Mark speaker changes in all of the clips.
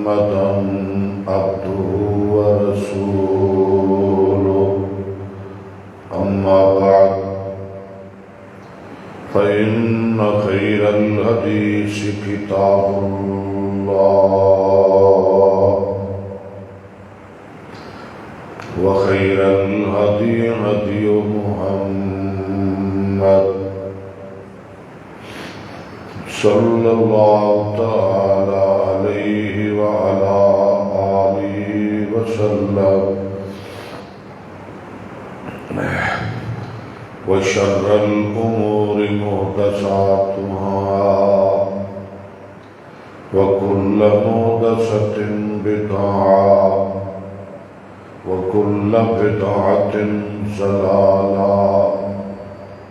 Speaker 1: محمدا عبده ورسوله أما بعد فإن خير الحديث كتاب الله وخير الهدي هدي محمد صلى الله تعالى عليه وعلى آله وسلم وشر الأمور محدثاتها وكل محدثة بدعة وكل بدعة ضلالة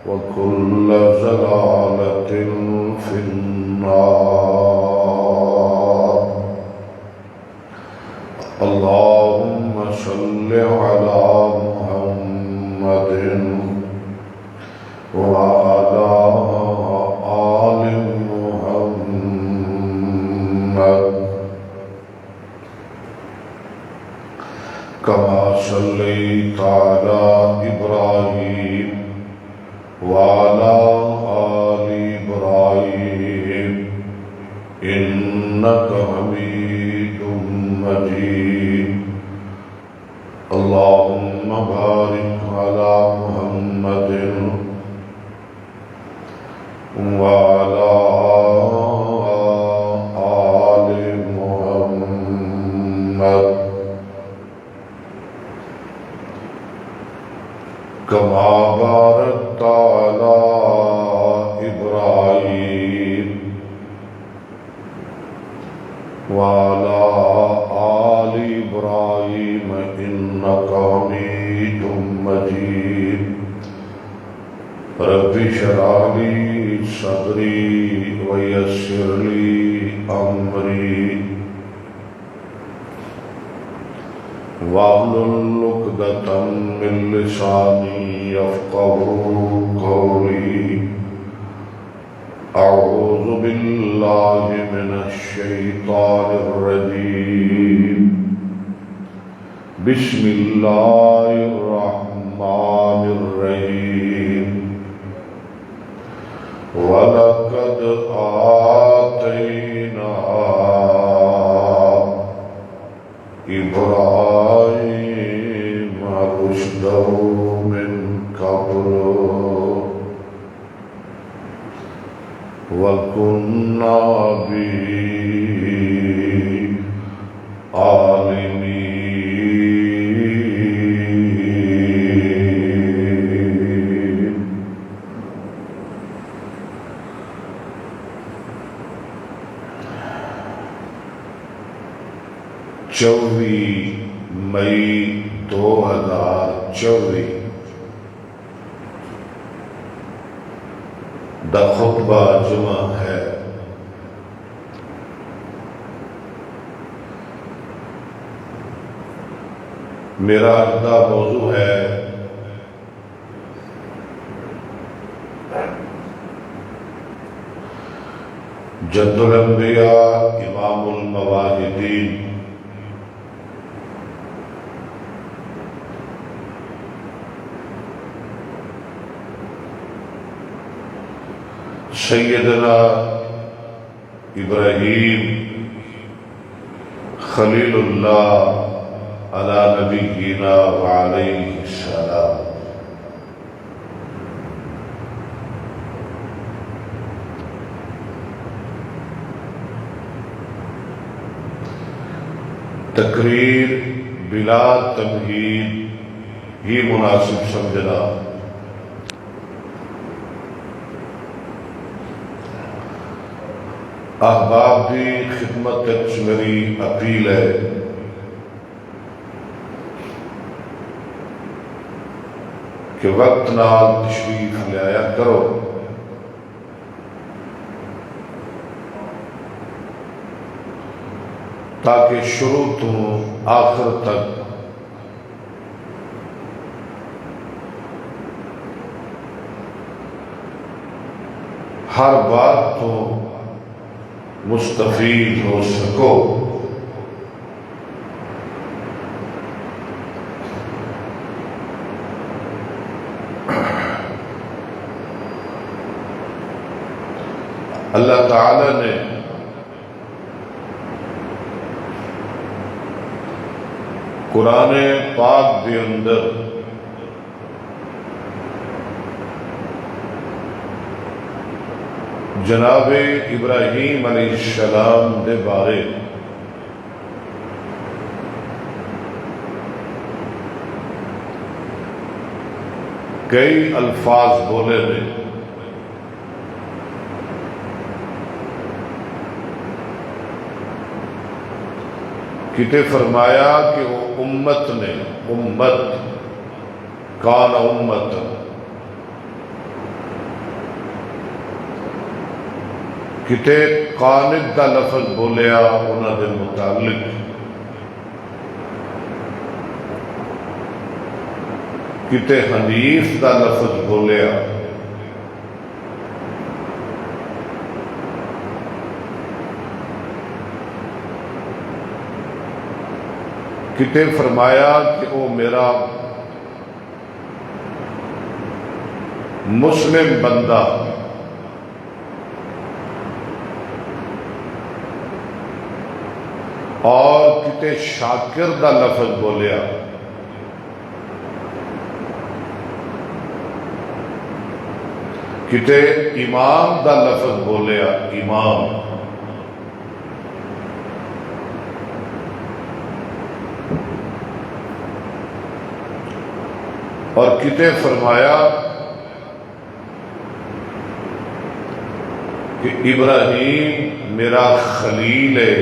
Speaker 1: وكل ضلالة في النار. اللهم صل على محمد وعلى آل محمد كما صليت على إبراهيم وعلى آل إبراهيم إنك حميد مجيد. اللهم بارك على محمد وعلى آل محمد كما باركت على إبراهيم وعلى آل إبراهيم إنك حميد مجيد. رب اشرح لي صدري ويسر لي أمري واحلل عقدة من لساني يفقهوا قولي. أعوذ بالله من الشيطان الرجيم. بسم الله الرحمن الرحيم. وَلَقَدْ آتَيْنَا إِبْرَاهِيمَ رُشْدَهُ مِنْ قَبْلُ وَكُنَّا بِهِ عَالِمِينَ. چوبی مئی 2024 دا خطبہ جمعہ ہے. میرا اگلا موضوع ہے جد الانبیاء امام المواحدین سیدنا ابراہیم خلیل اللہ علی نبینا وعلیہ السلام. تقریر بلا تمہید ہی مناسب سمجھنا. احباب کی خدمت میری اپیل ہے کہ وقت نال تشریف لیا کرو. تاکہ شروع تو آخر تک ہر بات تو مستفید ہو سکو. اللہ تعالی نے قرآن پاک دے اندر جناب ابراہیم علیہ السلام دے بارے کئی الفاظ بولے نے. کتے فرمایا کہ وہ امت نے، امت کان امت، کتے قانت دا لفظ بولیا انہاں دے متعلق، کتے حنیف دا لفظ بولیا، کتے فرمایا کہ وہ میرا مسلم بندہ، اور کتے شاکر دا لفظ بولیا. کتے امام دا لفظ بولیا، امام. اور کتے فرمایا کہ ابراہیم میرا خلیل ہے،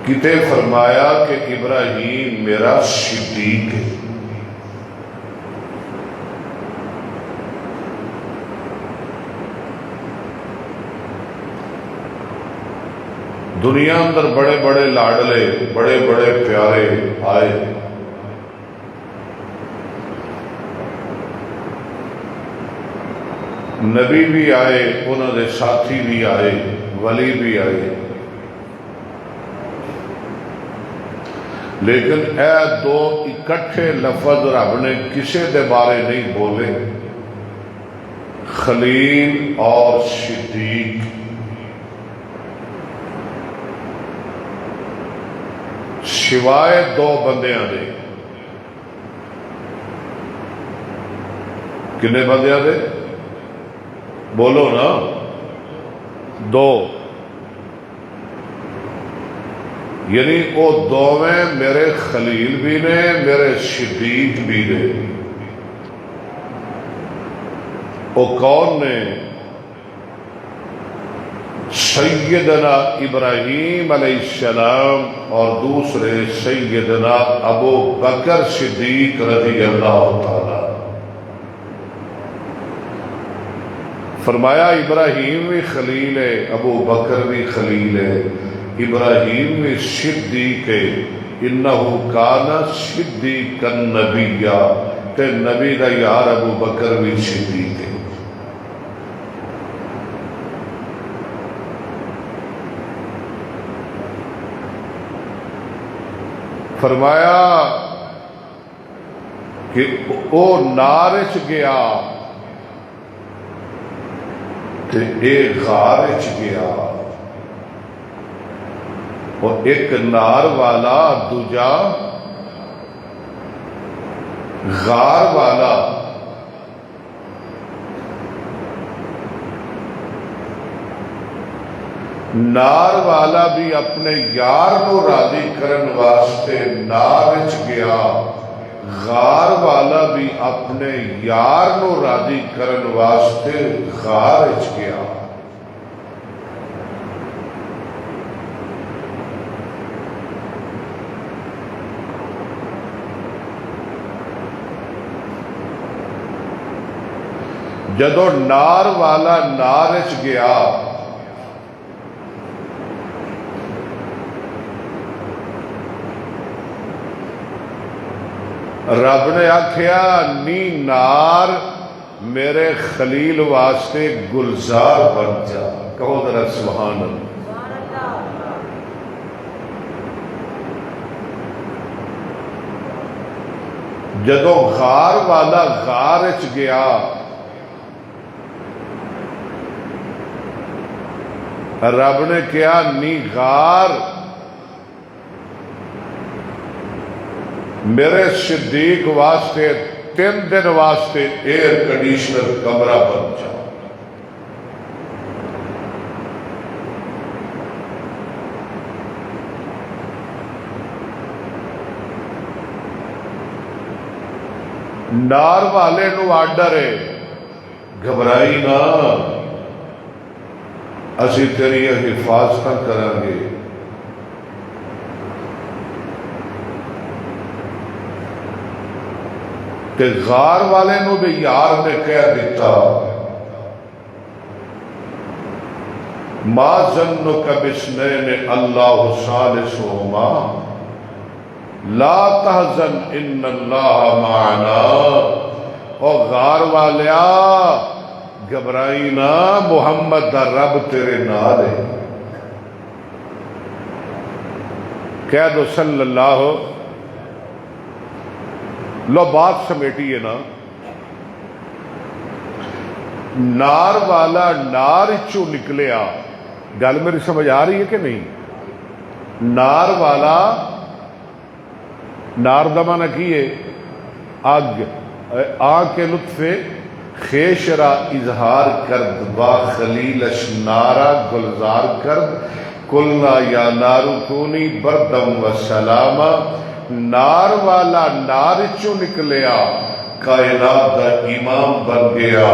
Speaker 1: کتے فرمایا کہ ابراہیم میرا صدیق ہے. دنیا اندر بڑے بڑے لاڈلے، بڑے بڑے پیارے آئے، نبی بھی آئے، انہوں نے ساتھی بھی آئے، ولی بھی آئے، لیکن اے دو اکٹھے لفظ رب نے کسے دے بارے نہیں بولے، خلیل اور صدیق. سوائے دو بندیاں دے. کنے بندیاں دے؟ بولو نا. دو. یعنی وہ دوویں میرے خلیل بھی نے، میرے صدیق بھی نے. وہ کون نے؟ سیدنا ابراہیم علیہ السلام اور دوسرے سیدنا ابو بکر صدیق رضی اللہ تعالی. فرمایا ابراہیم بھی خلیل ہے، ابو بکر بھی خلیل ہے، ابراہیم بھی صدیق ہے. انہو کان صدیقا نبیا، کہ نبی دا یار ابو بکر بھی صدیق ہے. فرمایا کہ وہ نارچ گیا تے ایک غارچ گیا، اور ایک نار والا دوجا غار والا. نار والا بھی اپنے یار نو راضی کرن واسطے نارچ گیا، غار والا بھی اپنے یار نو راضی کرن واسطے غارچ گیا. جدو نار والا نارچ گیا، رب نے آکھیا نی نار میرے خلیل واسطے گلزار بن جا. کہو ذرا سبحان اللہ. جدو غار والا غارچ گیا رب نے کیا نی غار میرے صدیق واسطے 3 دن واسطے ایئر کنڈیشنر کمرہ بن جا. نار والے نو آرڈر ہے گھبرائی نہ اسی تیری حفاظت کریں گے. کہ غار والے نو بھی یار نے کہہ دیتا ما ظنک بسنین اللہ ثالثہما لا تحزن ان اللہ معنا. اور غار والیا گھبرائی نہ محمد دا رب تیرے نال ہے. کہہ دو صلی اللہ. لو بات سمیٹی ہے نا. نار والا نار چو نکلیا. گل میری سمجھ آ رہی ہے کہ نہیں؟ نار والا نار دا معنی کی ہے اگ. آن کے لطف خیشرا اظہار کرد با خلیلش نارا گلزار کرد کلنا یا نارو کونی بردم و سلاما. نار والا نار چو نکلیا کائنات دا امام بن گیا.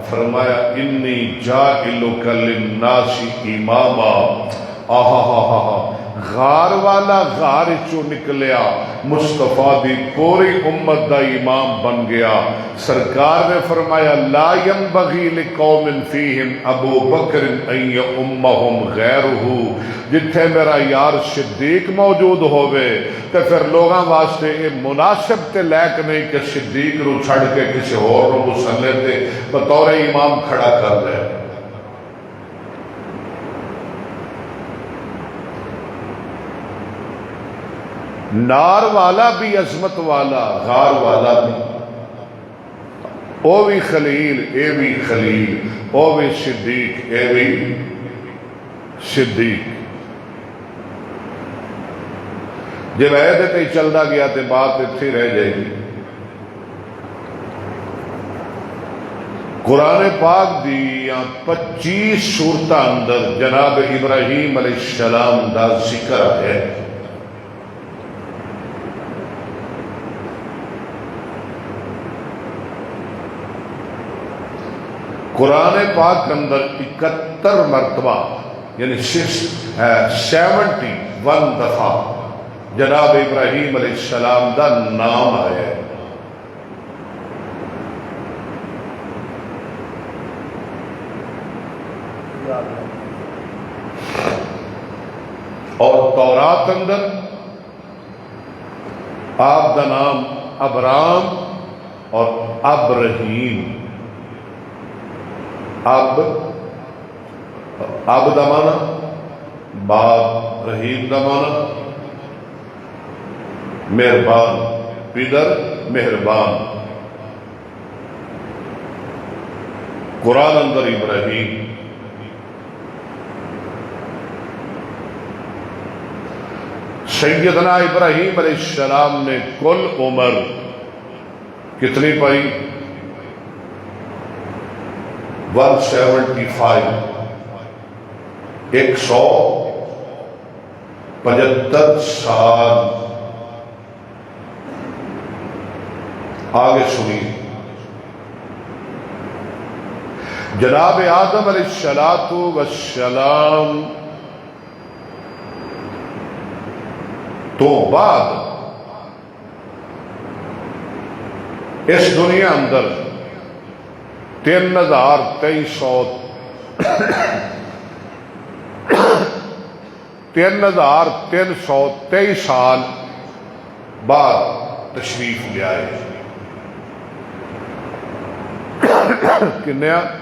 Speaker 1: فرمایا انی جاعلک للناس اماما. غار والا غار چو نکلیا مصطفیٰ دی پوری امت دا امام بن گیا. سرکار نے فرمایا لا ينبغی لقوم فیہم ابو بکر ان یؤمہم غیرہ. جتھے میرا یار صدیق موجود ہوئے تو پھر لوگاں واسطے یہ مناسب تے لائق نہیں کہ صدیق رو چھڑ کے کسی اور رو مسلح تے بطور امام کھڑا کر دے. نار والا بھی عظمت والا غار والا بھی. او بھی خلیل اے بھی خلیل او بھی صدیق اے بھی صدیق. جب عہد تے چلتا گیا تے بات اتھی رہ جائے گی. قرآن پاک دی 25 سورتاں اندر جناب ابراہیم علیہ السلام دا ذکر ہے. قرآن پاک کے اندر 71 مرتبہ یعنی 71 دفعہ جناب ابراہیم علیہ السلام دا نام آیا ہے. اور تورات اندر آپ دا نام ابرام اور ابراہیم. اب دا معنی باپ، رحیم دا معنی مہربان، پدر مہربان. قرآن اندر ابراہیم. سیدنا ابراہیم علیہ السلام نے کل عمر کتنی پائی؟ 175 175 سال. آگے سنی. جناب آدم علیہ السلام تو بعد اس دنیا اندر 3323 سال بعد تشریف لے آئے.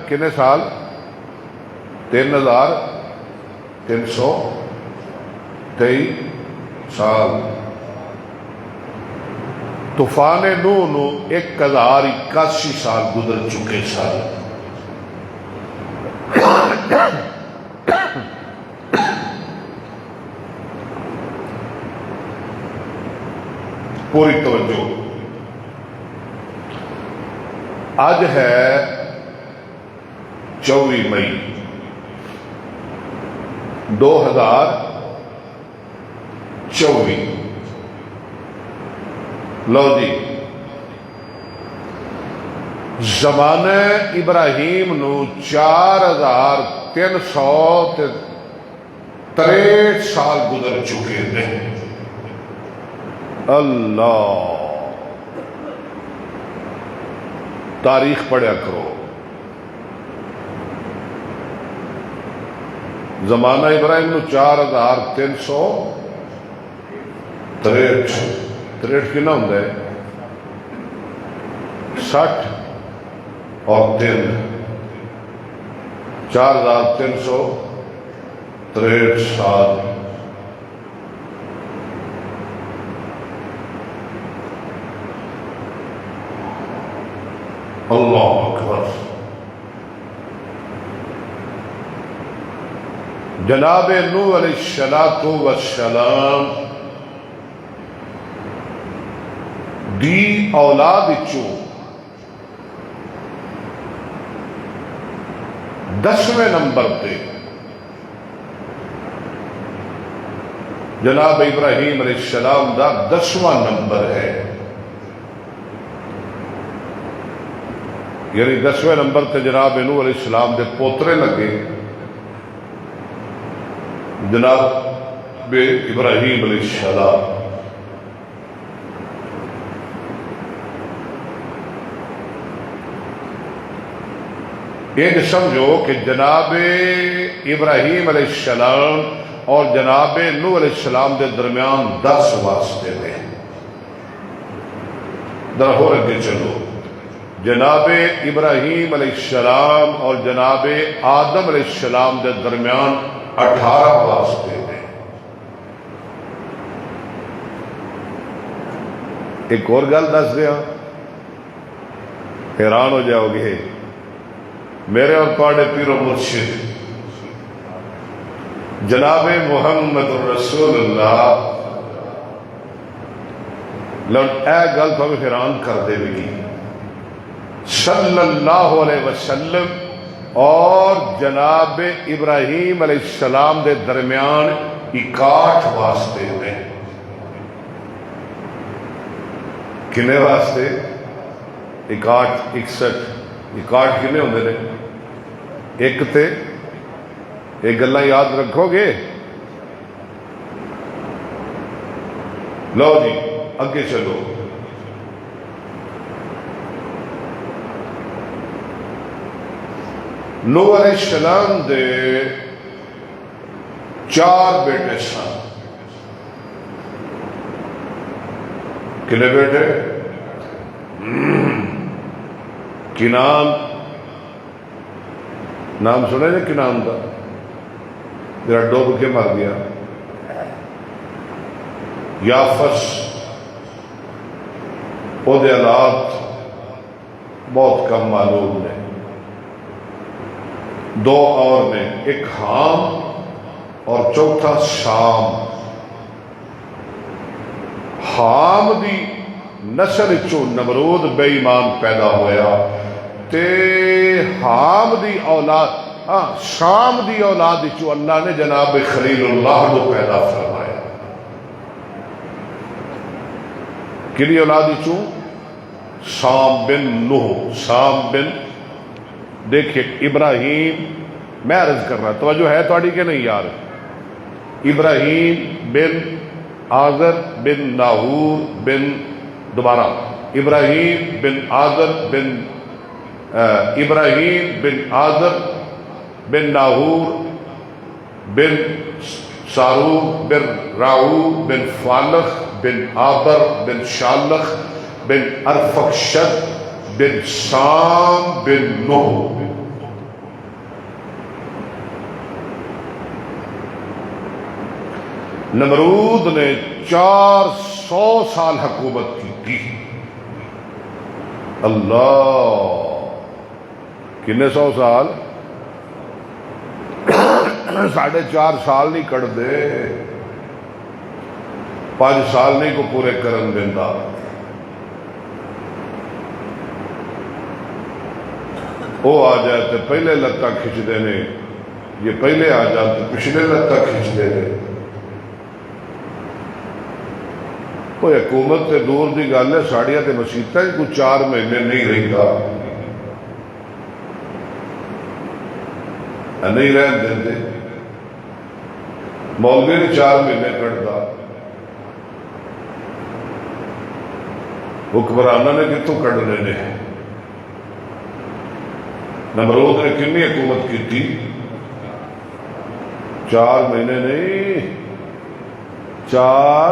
Speaker 1: کنے سال؟ 3323 سال. طوفان نوح نو 1081 سال گزر چکے سال. پوری توجہ. آج ہے 24 مئی 2024. لو جی زمانے ابراہیم نو 4363 سال گزر چکے ہیں. اللہ تاریخ پڑھیا کرو. زمانہ ابراہیم نو 4363 کنا ہوں گے 60 اور 3 4363 سال. اللہ اکبر. جناب نوح علیہ السلام دی اولاد چو 10ویں نمبر پہ جناب ابراہیم علیہ السلام دا 10واں نمبر ہے. یعنی 10ویں نمبر تے جناب نوح علیہ السلام دے پوترے لگے جناب ابراہیم علیہ السلام. یہ سمجھو کہ جناب ابراہیم علیہ السلام اور جناب نوح علیہ السلام دے درمیان 10 واسطے تھے. ذرا ہو رکھے چلو. جناب ابراہیم علیہ السلام اور جناب آدم علیہ السلام دے درمیان 18 واسطے ہیں. ایک اور گل دس دیا حیران ہو جاؤ گے. میرے اور تواڈے پیر و مرشد جناب محمد رسول اللہ اے گل تو حیران کر دے گی. صلی اللہ علیہ وسلم اور جناب ابراہیم علیہ السلام دے درمیان 61 واسطے ہیں. کنے واسطے 61 61 کنے ہوندے نے. ایک تے ایک گلاں یاد رکھو گے. لو جی اگے چلو. نوح علیہ السلام دے 4 بیٹے سن. کنے بیٹے؟ کنان نام سنے جی کنان کا جڑا ڈوب کے مر گیا. یافس وہ حالات بہت کم معلوم نے. 2 اور نے ایک حام اور چوتھا شام. حام دی نسل چو نمرود بے ایمان پیدا ہویا تے حام دی اولاد شام دی اولاد چو اللہ نے جناب خلیل اللہ کو پیدا فرمایا. کلی اولاد چو شام بن نوح. شام بن دیکھیں ابراہیم میں عرض کر رہا توجہ ہے تواڈی کہ نہیں یار. ابراہیم بن آذر بن ناہور بن دوبارہ ابراہیم بن آذر بن ابراہیم بن آذر بن ناہور بن ساروق بن راؤ بن فالخ بن آبر بن شالخ بن ارفقشد بن شام بن نوح. نمرود نے 400 سال حکومت کی تھی. اللہ کنے 100 سال 4.5 سال نہیں کٹ دے. 5 سال نہیں کو پورے کرن دینا. وہ آ جائے تو پہلے لتاں کھچتے ہیں، یہ پہلے آ جائے تو پچھلے لتاں کھچتے ہیں. کوئی حکومت سے دور دی گل ہے، ساڑیاں تے مسیتاں کوئی 4 مہینے نہیں رہتا، نہیں رہن دیں. مولوی نے 4 مہینے کٹتا، حکمرانہ نے کتوں کٹنے نے. نمرود نے کنی حکومت کی تھی؟ 4 مہینے نہیں، 4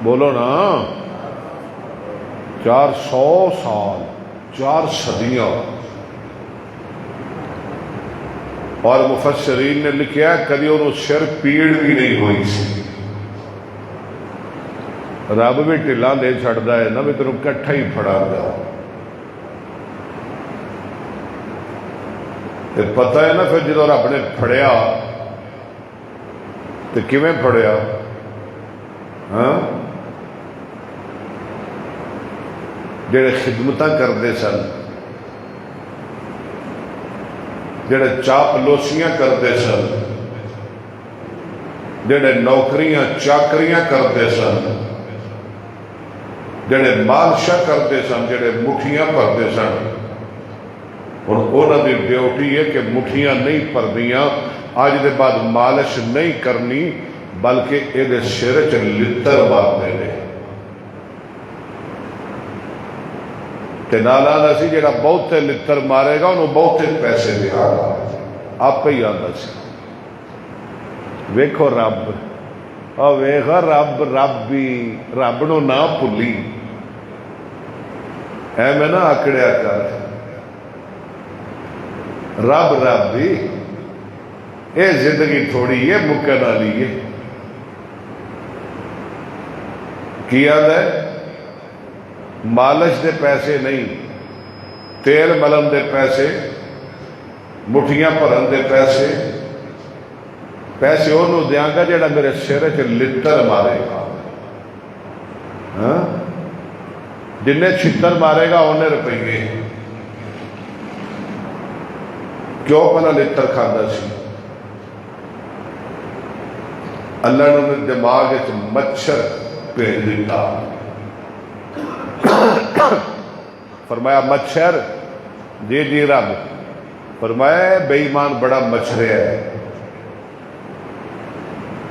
Speaker 1: بولو نا، 400 سال، 4 صدیاں. اور مفسرین نے لکھا ہے کدی انہوں سر پیڑ بھی نہیں ہوئی سی. رب بھی ٹھلا دے چھڑتا ہے نا بھی تینوں کٹھا ہی پھڑا گیا. پتہ ہے نا پھر جدو رب نے پھڑیا تو کیویں پھڑیا؟ ہاں جڑے خدمتاں کرتے سن، جڑے چاپلوسیاں کرتے سن، جڑے نوکریاں چاکریاں کرتے سن، جڑے مالشا کرتے سن، جڑے مٹھیاں بھرتے سن، ہن انہاں دی ڈیوٹی ہے کہ مٹھیاں نہیں بھردیاں، اج دے بعد مالش نہیں کرنی بلکہ یہ سر چ لتر مارنے نے. تے نال آندا سی جڑا بہتے لتر مارے گا انہوں بہتے پیسے دیا گا. آپ ہی آندا سی. ویکھو رب، اور ویکھا رب، رب بھی رب نو نہ بھلی، اے میں نہ آکڑیا کر. رب رب بھی اے زندگی تھوڑی ہے مکن والی ہے. کی آندا ہے؟ مالش دے پیسے نہیں، تیل ملن دے پیسے، مٹھیاں بھرن دے پیسے، پیسے انہوں دیاں گا جڑا میرے سر چ لتر مارے گا. جنہیں چھتر مارے گا انہیں روپیے. کیوں پہلا لتر کھانا سی؟ اللہ نے دماغ وچ مچھر بھیج دیتا. فرمایا مچھر، جی جی رب. فرمایا بے ایمان بڑا مچھر ہے،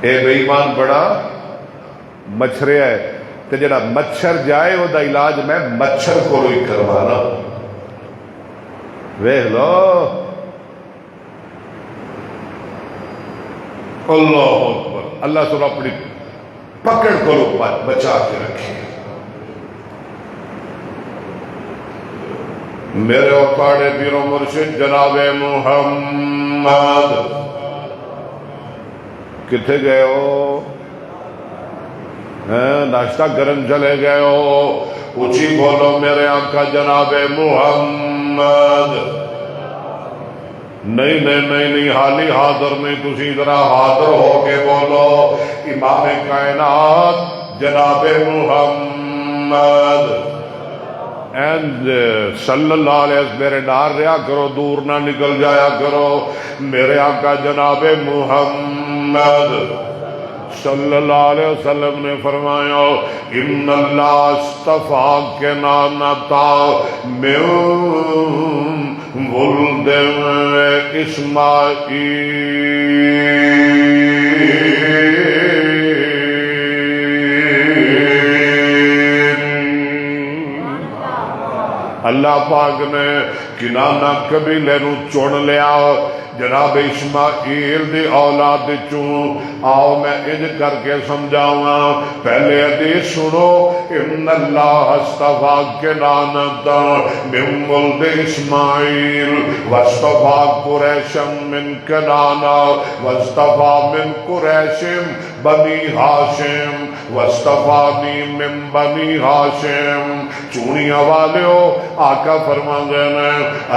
Speaker 1: اے بے ایمان بڑا مچھر ہے. تے جڑا مچھر جائے وہ دا علاج میں مچھر کو ہی کروانا. ویکھ لو، اللہ اکبر. اللہ سب اپنی پکڑ کو بچا کے رکھے. میرے اوقاڑے پیر و مرشد جناب محمد کتنے گئے ہو؟ ناشتہ کرن چلے گئے ہو؟ اونچی بولو میرے آقا جناب محمد. نہیں نہیں نہیں نہیں، حالی حاضر نہیں، تسی ذرا حاضر ہو کے بولو امام کائنات جناب محمد. اینڈ صلی اللہ علیہ وسلم میرے نار رہا کرو، دور نہ نکل جایا کرو. میرے آقا جناب محمد صلی اللہ علیہ وسلم نے فرمایا ان اللہ اصطفیٰ کنانتا من ولد اسماعیل. اللہ پاک نے کنانہ قبیلے نو چن لیا جناب اسماعیل دی اولاد چوں. آؤ میں انج کر کے سمجھاؤں. پہلے حدیث سنو. ان اللہ اصطفیٰ کنانتا من ولد اسماعیل واصطفیٰ قریشا من کنانہ واصطفیٰ من قریش بنی ہاشم واصطفانی من بنی ہاشم. چونیاں والیو آقا فرما دینا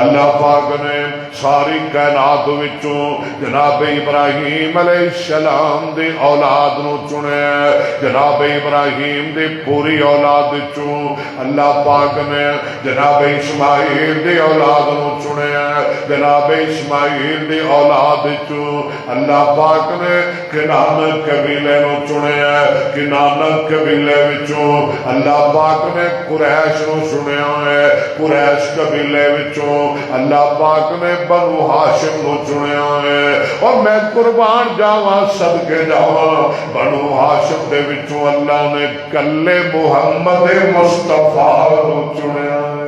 Speaker 1: اللہ پاک نے ساری کائنات وچوں جناب ابراہیم علیہ السلام دی اولاد نو چنیا، جناب ابراہیم دی پوری اولاد وچوں اللہ پاک نے جناب اسماعیل دی اولاد نو چنیا، جناب اسماعیل دی اولاد وچوں اللہ پاک نے کنان قبیلے نو چنیا، کنان قبیلے وچوں اللہ پاک نے قریش نو چنیا ہے، قریش قبیلے وچوں اللہ پاک نے بنو ہاشم نو چنیا ہے، اور میں قربان جاواں صدقے جاواں بنو ہاشم دے وچوں اللہ نے کلے محمد مصطفیٰ نو چنیا ہے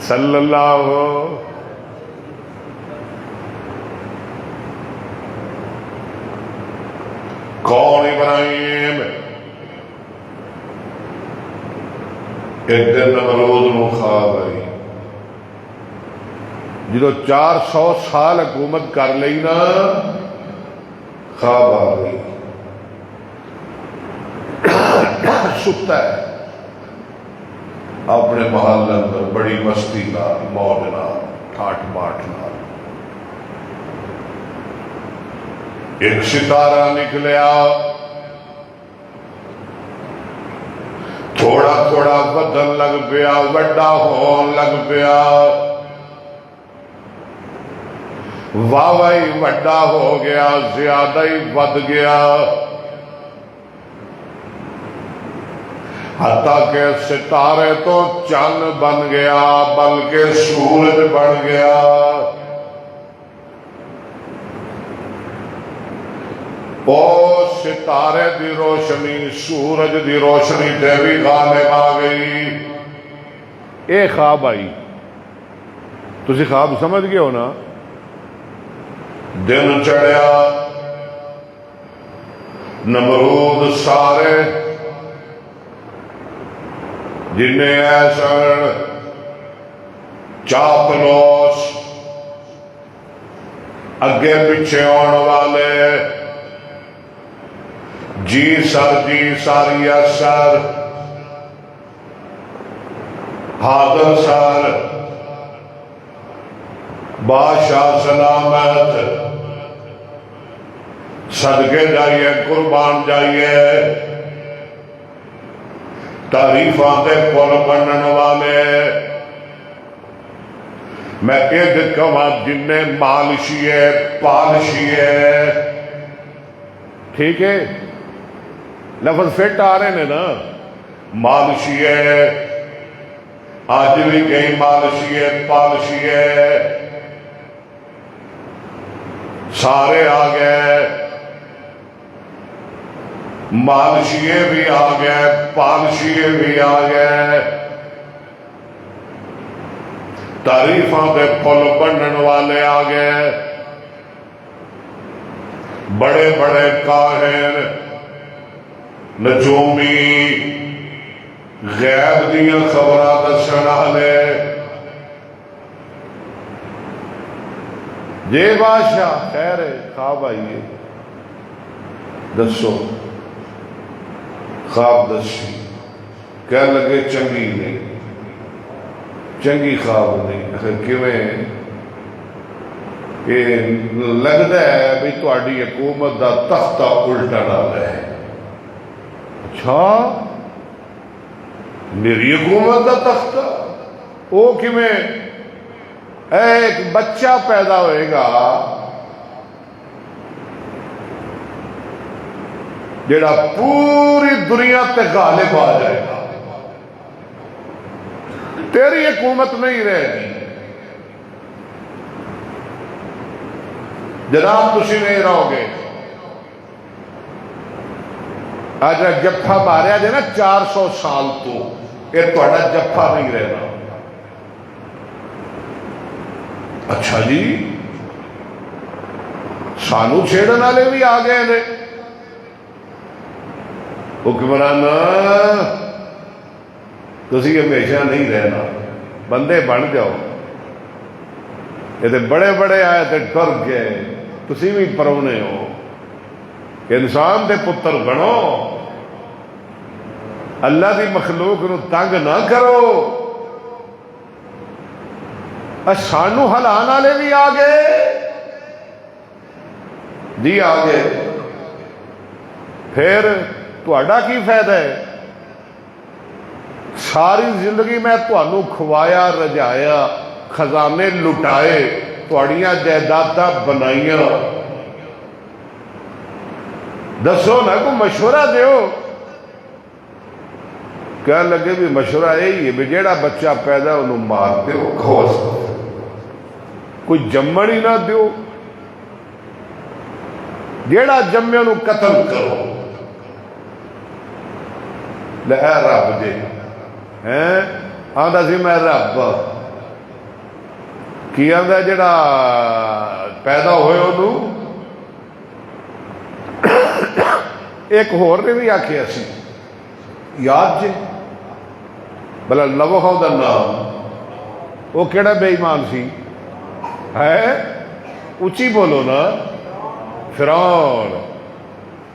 Speaker 1: صلی اللہ کون ابراہیم ایک دن نمرود نو خواب آئی جدو 400 سال حکومت کر لئی نا خواب آ گئی ستا ہے اپنے محل اندر بڑی مستی نال موج نال ٹھاٹ باٹ نال ایک ستارہ نکلیا تھوڑا تھوڑا بدن لگ پیا وڈا ہون لگ پیا واہی وڈا ہو گیا زیادہ ہی ود گیا حتیٰ کہ ستارے تو چند بن گیا بلکہ سورج بن گیا او ستارے دی روشنی سورج دی روشنی تے بھی غالب آ گئی اے خواب آئی تسی خواب سمجھ گئے ہو نا دن چڑھیا نمرود سارے جنہیں ایسن چاپلوس اگے پیچھے آن والے جی ساری سر حاضر سر بادشاہ سلامت صدقے جائیے قربان جائیے تعریفاں دے پل بنن والے میں ایک کہاں جن مالشیے پالشیے ٹھیک ہے لفظ فٹ آ رہے ہیں نا مالشیے آج بھی کہیں مالشیے پالشیے سارے آ گئے مالشیے بھی آ گئے پالشیے بھی آ گئے تعریفاں دے پل بنن والے آ گئے بڑے بڑے کاہن نجومی غیب دیاں خبراں دسن والے جے بادشاہ خیر ہے خواب آئیے دسو خواب دسی کہہ لگے چنگی نہیں چنگی خواب نہیں کیویں کہ لگتا ہے بھی تہاڈی حکومت دا تختہ الٹا ڈال ہے اچھا میری حکومت دا تختہ وہ کیویں ایک بچہ پیدا ہوئے گا جڑا پوری دنیا تے غالب آ جائے گا تیری حکومت نہیں رہے گی جناب تسی نہیں رہو گے آج جفا ماریا جائے نا 400 سال تو یہ تہاڈا جفا نہیں رہنا اچھا جی سانو چھیڑن والے بھی آ گئے نے حکمران تسی ہمیشہ نہیں رہنا بندے بن جاؤ یہ تو بڑے بڑے آئے تھے ڈر گئے تسی بھی پرونے ہو انسان دے پتر بنو اللہ دی مخلوق نو تنگ نہ کرو سانو ہلان والے بھی آ گئے جی، آ گئے، پھر تہاڈا کی فائدہ ہے؟ ساری زندگی میں تمہوں کھوایا رجایا، خزانے لٹائے، تہاڈیاں جائیداداں بنائیاں، دسو نا کوئی مشورہ دیو۔ کہنے لگے بھی مشورہ یہی ہے بھی جیڑا بچہ پیدا انہوں مار دیو، کھوس کوئی جمن ہی نہ دیو، جیڑا جمے انہوں قتل کرو۔ لے اے رب جی آندا سی میں رب کی آندا جڑا پیدا ہوئے انہوں ایک ہور نے بھی آکھیا سی یاد جی بلا لوہاں دا نام، وہ کیڑا بے ایمان سی ہے؟ اچھی بولو نا، فرعون۔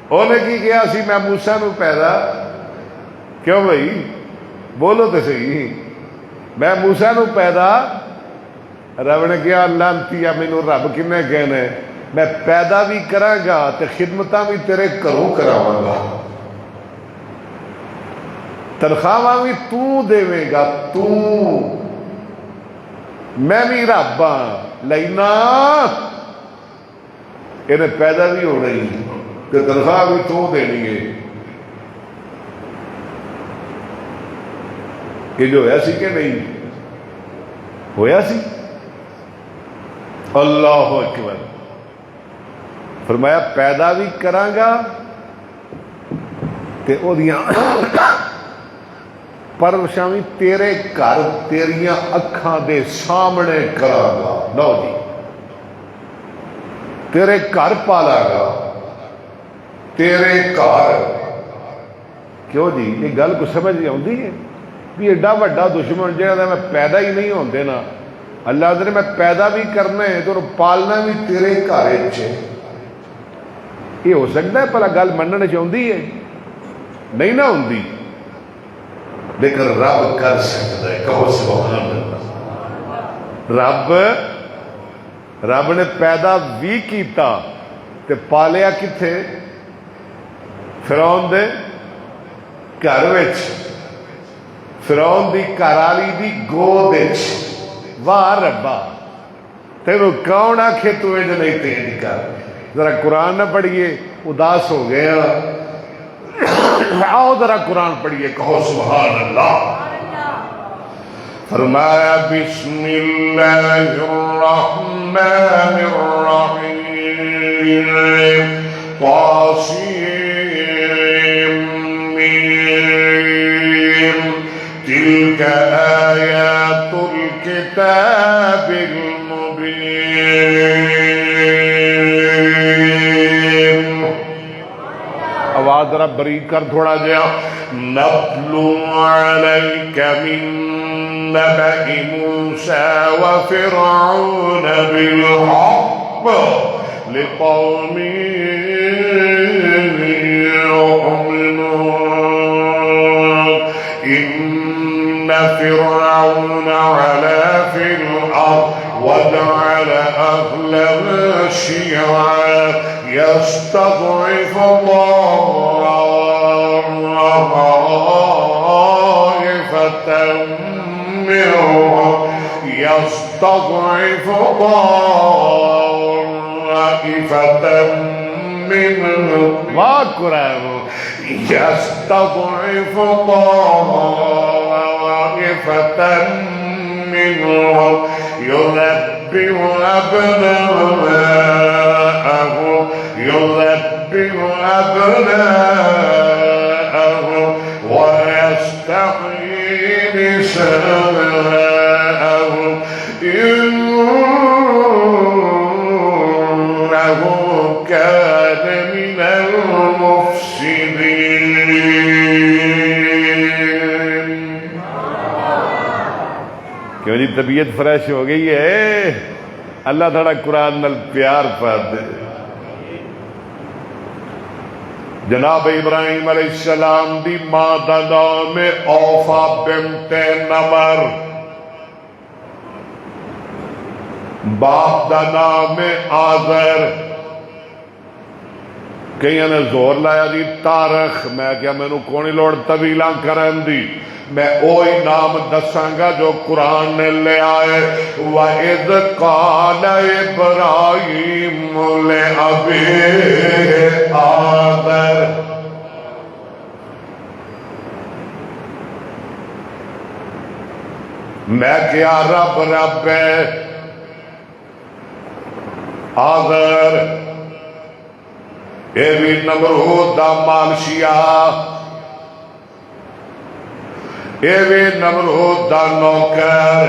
Speaker 1: انہیں کی کیا سی میں موسیٰ نو پیدا، کیوں بھائی بولو تو صحیح، میں موسیٰ نو پیدا، رب نے کیا لانتیا مینوں رب کنے کہنے، میں پیدا بھی کراں گا تے خدمتاں بھی تیرے گھروں کراواں گا، تنخواہ بھی تو دے گا، تو میں بھی رب ہاں لینا، انہیں پیدا بھی ہو رہی تے تنخواہ بھی تو دینی ہے۔ کہ جو ہویا سی کہ نہیں ہویا سی؟ اللہ اکبر، فرمایا پیدا بھی کراں گا تے او دیاں پرورشاں بھی تیرے گھر تیریاں اکھاں دے سامنے کراں گا، لو جی تیرے گھر پالا گا، تیرے گھر۔ کیوں جی یہ گل کو سمجھ آتی ہے بھی ایڈا وڈا دشمن جہاں میں پیدا ہی نہیں ہوندے نا، اللہ نے میں پیدا بھی کرنا ہے تو پالنا بھی تیرے گھر وچ، یہ ہو سکتا ہے پہلا گل مننے چاہتی ہے؟ نہیں نہ ہوندی، لیکن رب کر سکتا ہے، کہو سبحان اللہ۔ رب نے پیدا بھی کیتا تے پالیا کتھے؟ فرعون دے گھر وچ، فرعون دی گھرالی دی گود وچ۔ واہ ربا، تینوں کون آکھے تو انج نہیں تینج کر؟ ذرا قرآن نہ پڑھیے، اداس ہو گیا، آؤ ذرا قرآن پڑھیے، کہو سبحان اللہ۔ فرمایا بسم اللہ الرحمن الرحیم، تلك آیات الکتاب المبین۔ آواز ذرا بریک کر تھوڑا جیا۔ نتلو علیک من نبأ موسیٰ وفرعون بالحق لقوم فرعون علا في الأرض وجعل أهلها شيعا يستضعف طائفة منهم واقرأ يستضعف طائفة منهم يذبح أبناءهم ويستحيي نساءهم إنه كان من المفسدين۔ کیوں جی طبیعت فریش ہو گئی ہے؟ اللہ تعالیٰ قرآن نال پیار پا دے۔ جناب ابراہیم علیہ السلام دی ماں دا نام اوفا بنت نمر، باپ دا نام ہے آذر، کئی نے زور لایا جی تارخ، میں کیا مینوں کونی لوڑ طویلاں کرن دی، میں اوہی نام دساں گا جو قرآن نے لے آئے۔ وَإِذْ قَالَ إِبْرَاهِيمُ لِأَبِيهِ آذَرَ، میں کیا رب رب ہے آذر، اے بھی نمرود دا مالشیا، اے بھی نمرود دا نوکر،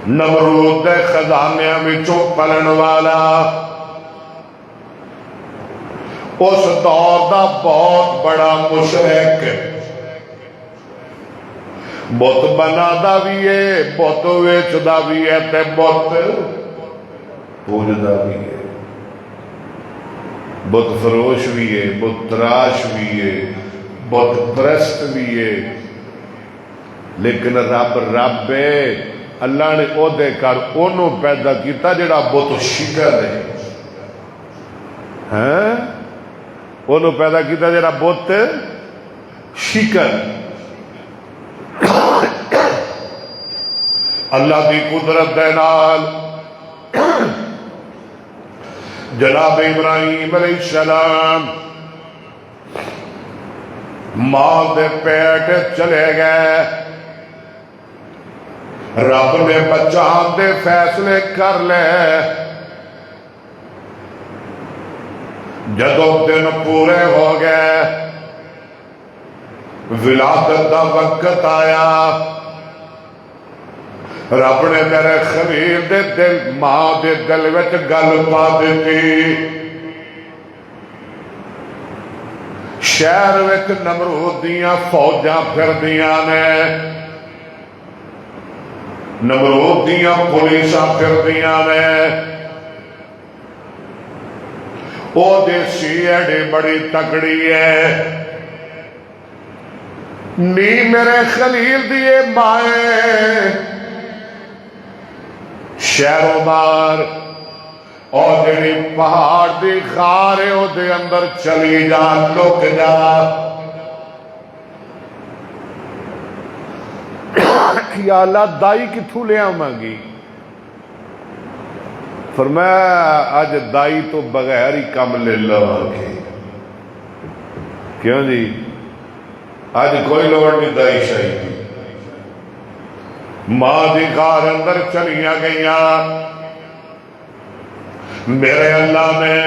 Speaker 1: نمرود دے خزانے وچوں پلن والا، اس دور دا بہت بڑا مشرک، بت بنا دا بھی ہے، بت ویچ دا بھی ہے، تے بت پوج دا بھی ہے، بت فروش بھی ہے، بت تراش بھی ہے، بت پرست بھی ہے، لیکن رب رب ہے۔ اللہ نے او دے کر انہوں پیدا کیتا جڑا بت شکر ہے، ہاں انہوں پیدا کیتا جڑا بت شکر۔ اللہ دی قدرت دے نال جناب ابراہیم علیہ السلام ماں دے پیٹ چلے گئے، رب نے بچان دے فیصلے کر لے، جدو دن پورے ہو گئے، ولادت دا وقت آیا، رب نے میرے خلیل دے دل ماں دے دل وچ گل پا دیتی، شہر وچ نمرود دیاں فوجاں پھر دیاں نے، نمرود دیاں پولیساں پھر دیاں نے، او دے CID بڑی تکڑی ہے، نی میرے خلیل دیے مائیں شہروں بار، اور جڑی پہاڑ دی خارے او دے اندر چلی جا، لک جا۔ یا اللہ دائی کتھوں لے آمانگی؟ فرمایا آج دائی تو بغیر ہی کم لے لواں، کیوں جی؟ آج کوئی لوڑ نہیں دائی شاہی دی، ماں دی غار اندر چلیاں گئیاں، میرے اللہ نے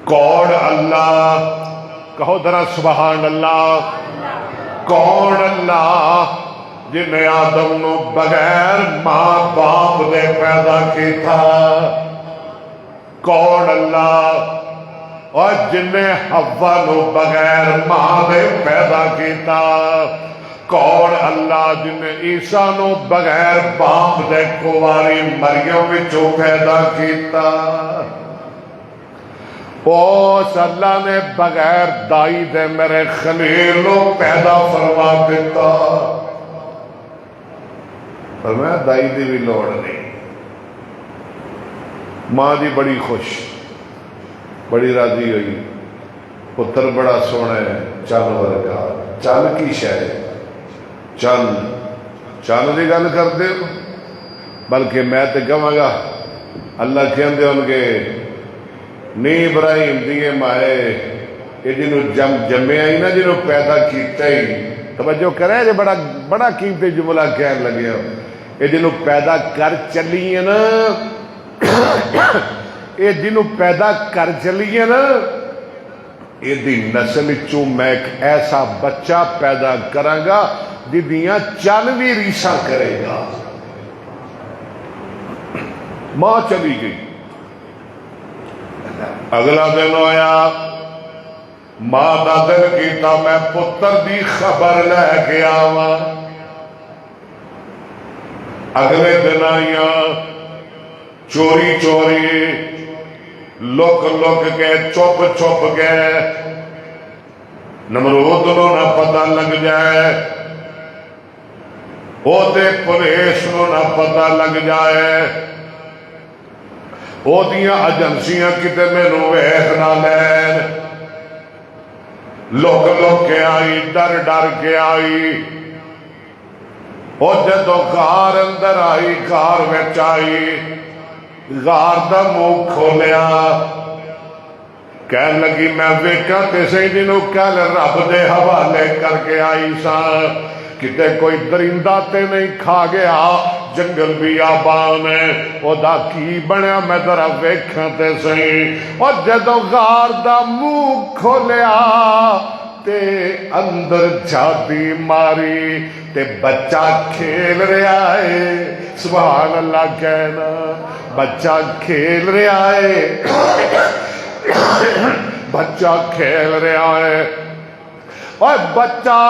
Speaker 1: کون اللہ، کہو ذرا سبحان اللہ، کون اللہ جن نے آدم نو بغیر ماں باپ دے پیدا کیتا، کون اللہ اور جن نے حوا نو بغیر ماں دے پیدا کیتا، کون اللہ جن نے عیسیٰ نو بغیر باپ دے کواری مریم وچوں پیدا کیتا، اس اللہ نے بغیر دائی دے میرے خلیل نو پیدا فرما دیتا۔ فرمایا دائی دی بھی لوڑ نہیں، ماں دی بڑی خوش، بڑی راضی ہوئی، پتر بڑا سونا ہے، چل ورگا، چل کی شے، چل چل دی گل کرتے ہو، بلکہ میں تے کہاں گا اللہ کہندے ہون گے نہیں ابراہیم دیے مائے، یہ جنہوں جمعے آئی نا، جنہوں پیدا کیتا ہی، توجہ کرے جو بڑا قیمتی جملہ کہنے لگے ہو، یہ جنہوں پیدا کر چلی ہے نا، یہ جنہوں پیدا کر چلی ہے نا، یہ دی نسل چوں میں ایک ایسا بچہ پیدا کرانگا دیاں چل بھی ریساں کرے گا۔ ماں چلی گئی، اگلا دن ہویا، ماں دا دل کیتا میں پتر دی خبر لے کے آواں، اگلے دن آئیاں چوری چوری، لک لک کے، چپ چپ کے، نمرود نو نہ پتہ لگ جائے، او دے پولیس نو نہ پتہ لگ جائے، او دیاں ایجنسیاں کتے مینوں ویکھ نہ لین، لوک لوک کے آئی، ڈر ڈر کے آئی، او جدو غار اندر آئی، غار وچ آئی، غار دا منہ کھولیا، کہن لگی میں ویکھاں تے صحیح جنوں کل رب دے حوالے کر کے آئی سا، کتے کوئی درندہ تے نہیں کھا گیا، جنگل بھی آبان ہے، او دا کی بنیا میں ذرا ویکھاں تے صحیح۔ اور جدو غار دا منہ کھولیا تے اندر جھاتی ماری تے بچہ کھیل رہا ہے، سبحان اللہ کہنا، بچہ کھیل رہا ہے، بچہ کھیل رہا ہے، اور بچہ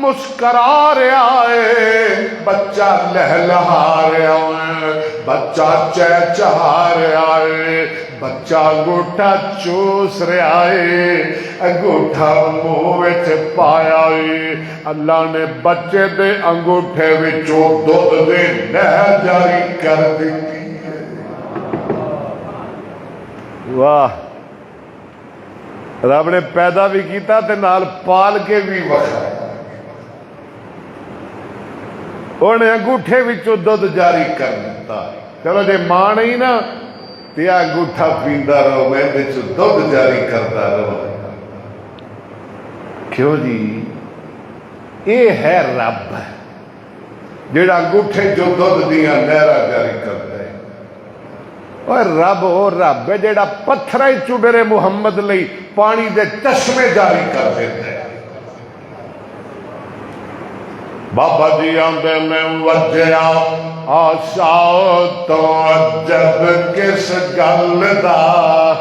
Speaker 1: مسکرا رہا ہے، بچہ لہلہا رہا ہے، بچہ چہچہا رہا ہے، بچہ انگوٹھا چوس رہا ہے، انگوٹھا منہ وچ پایا ہے۔ اللہ نے بچے دے انگوٹھے وچوں دودھ دے نہر جاری کر دیتی ہے۔ واہ، رب نے پیدا بھی کیتا تے نال پال کے بھی وکھایا، انہیں انگوٹھے وچوں دودھ جاری کر دیتا۔ چلو جے ماں نہیں نا تے انگوٹھا پیندا رہو، میں وچوں دودھ جاری کرتا رہو۔ کیوں جی؟ یہ ہے رب جیڑا انگوٹھے جو دودھ دیاں نہراں جاری کرتا ہے۔ اور رب او رب ہے جیڑا پتھراں چوں میرے محمد لئی پانی دے چشمے جاری کر دیتا ہے۔ بابا جی آندے میں وجیا آشا تو عجب کس گل دا،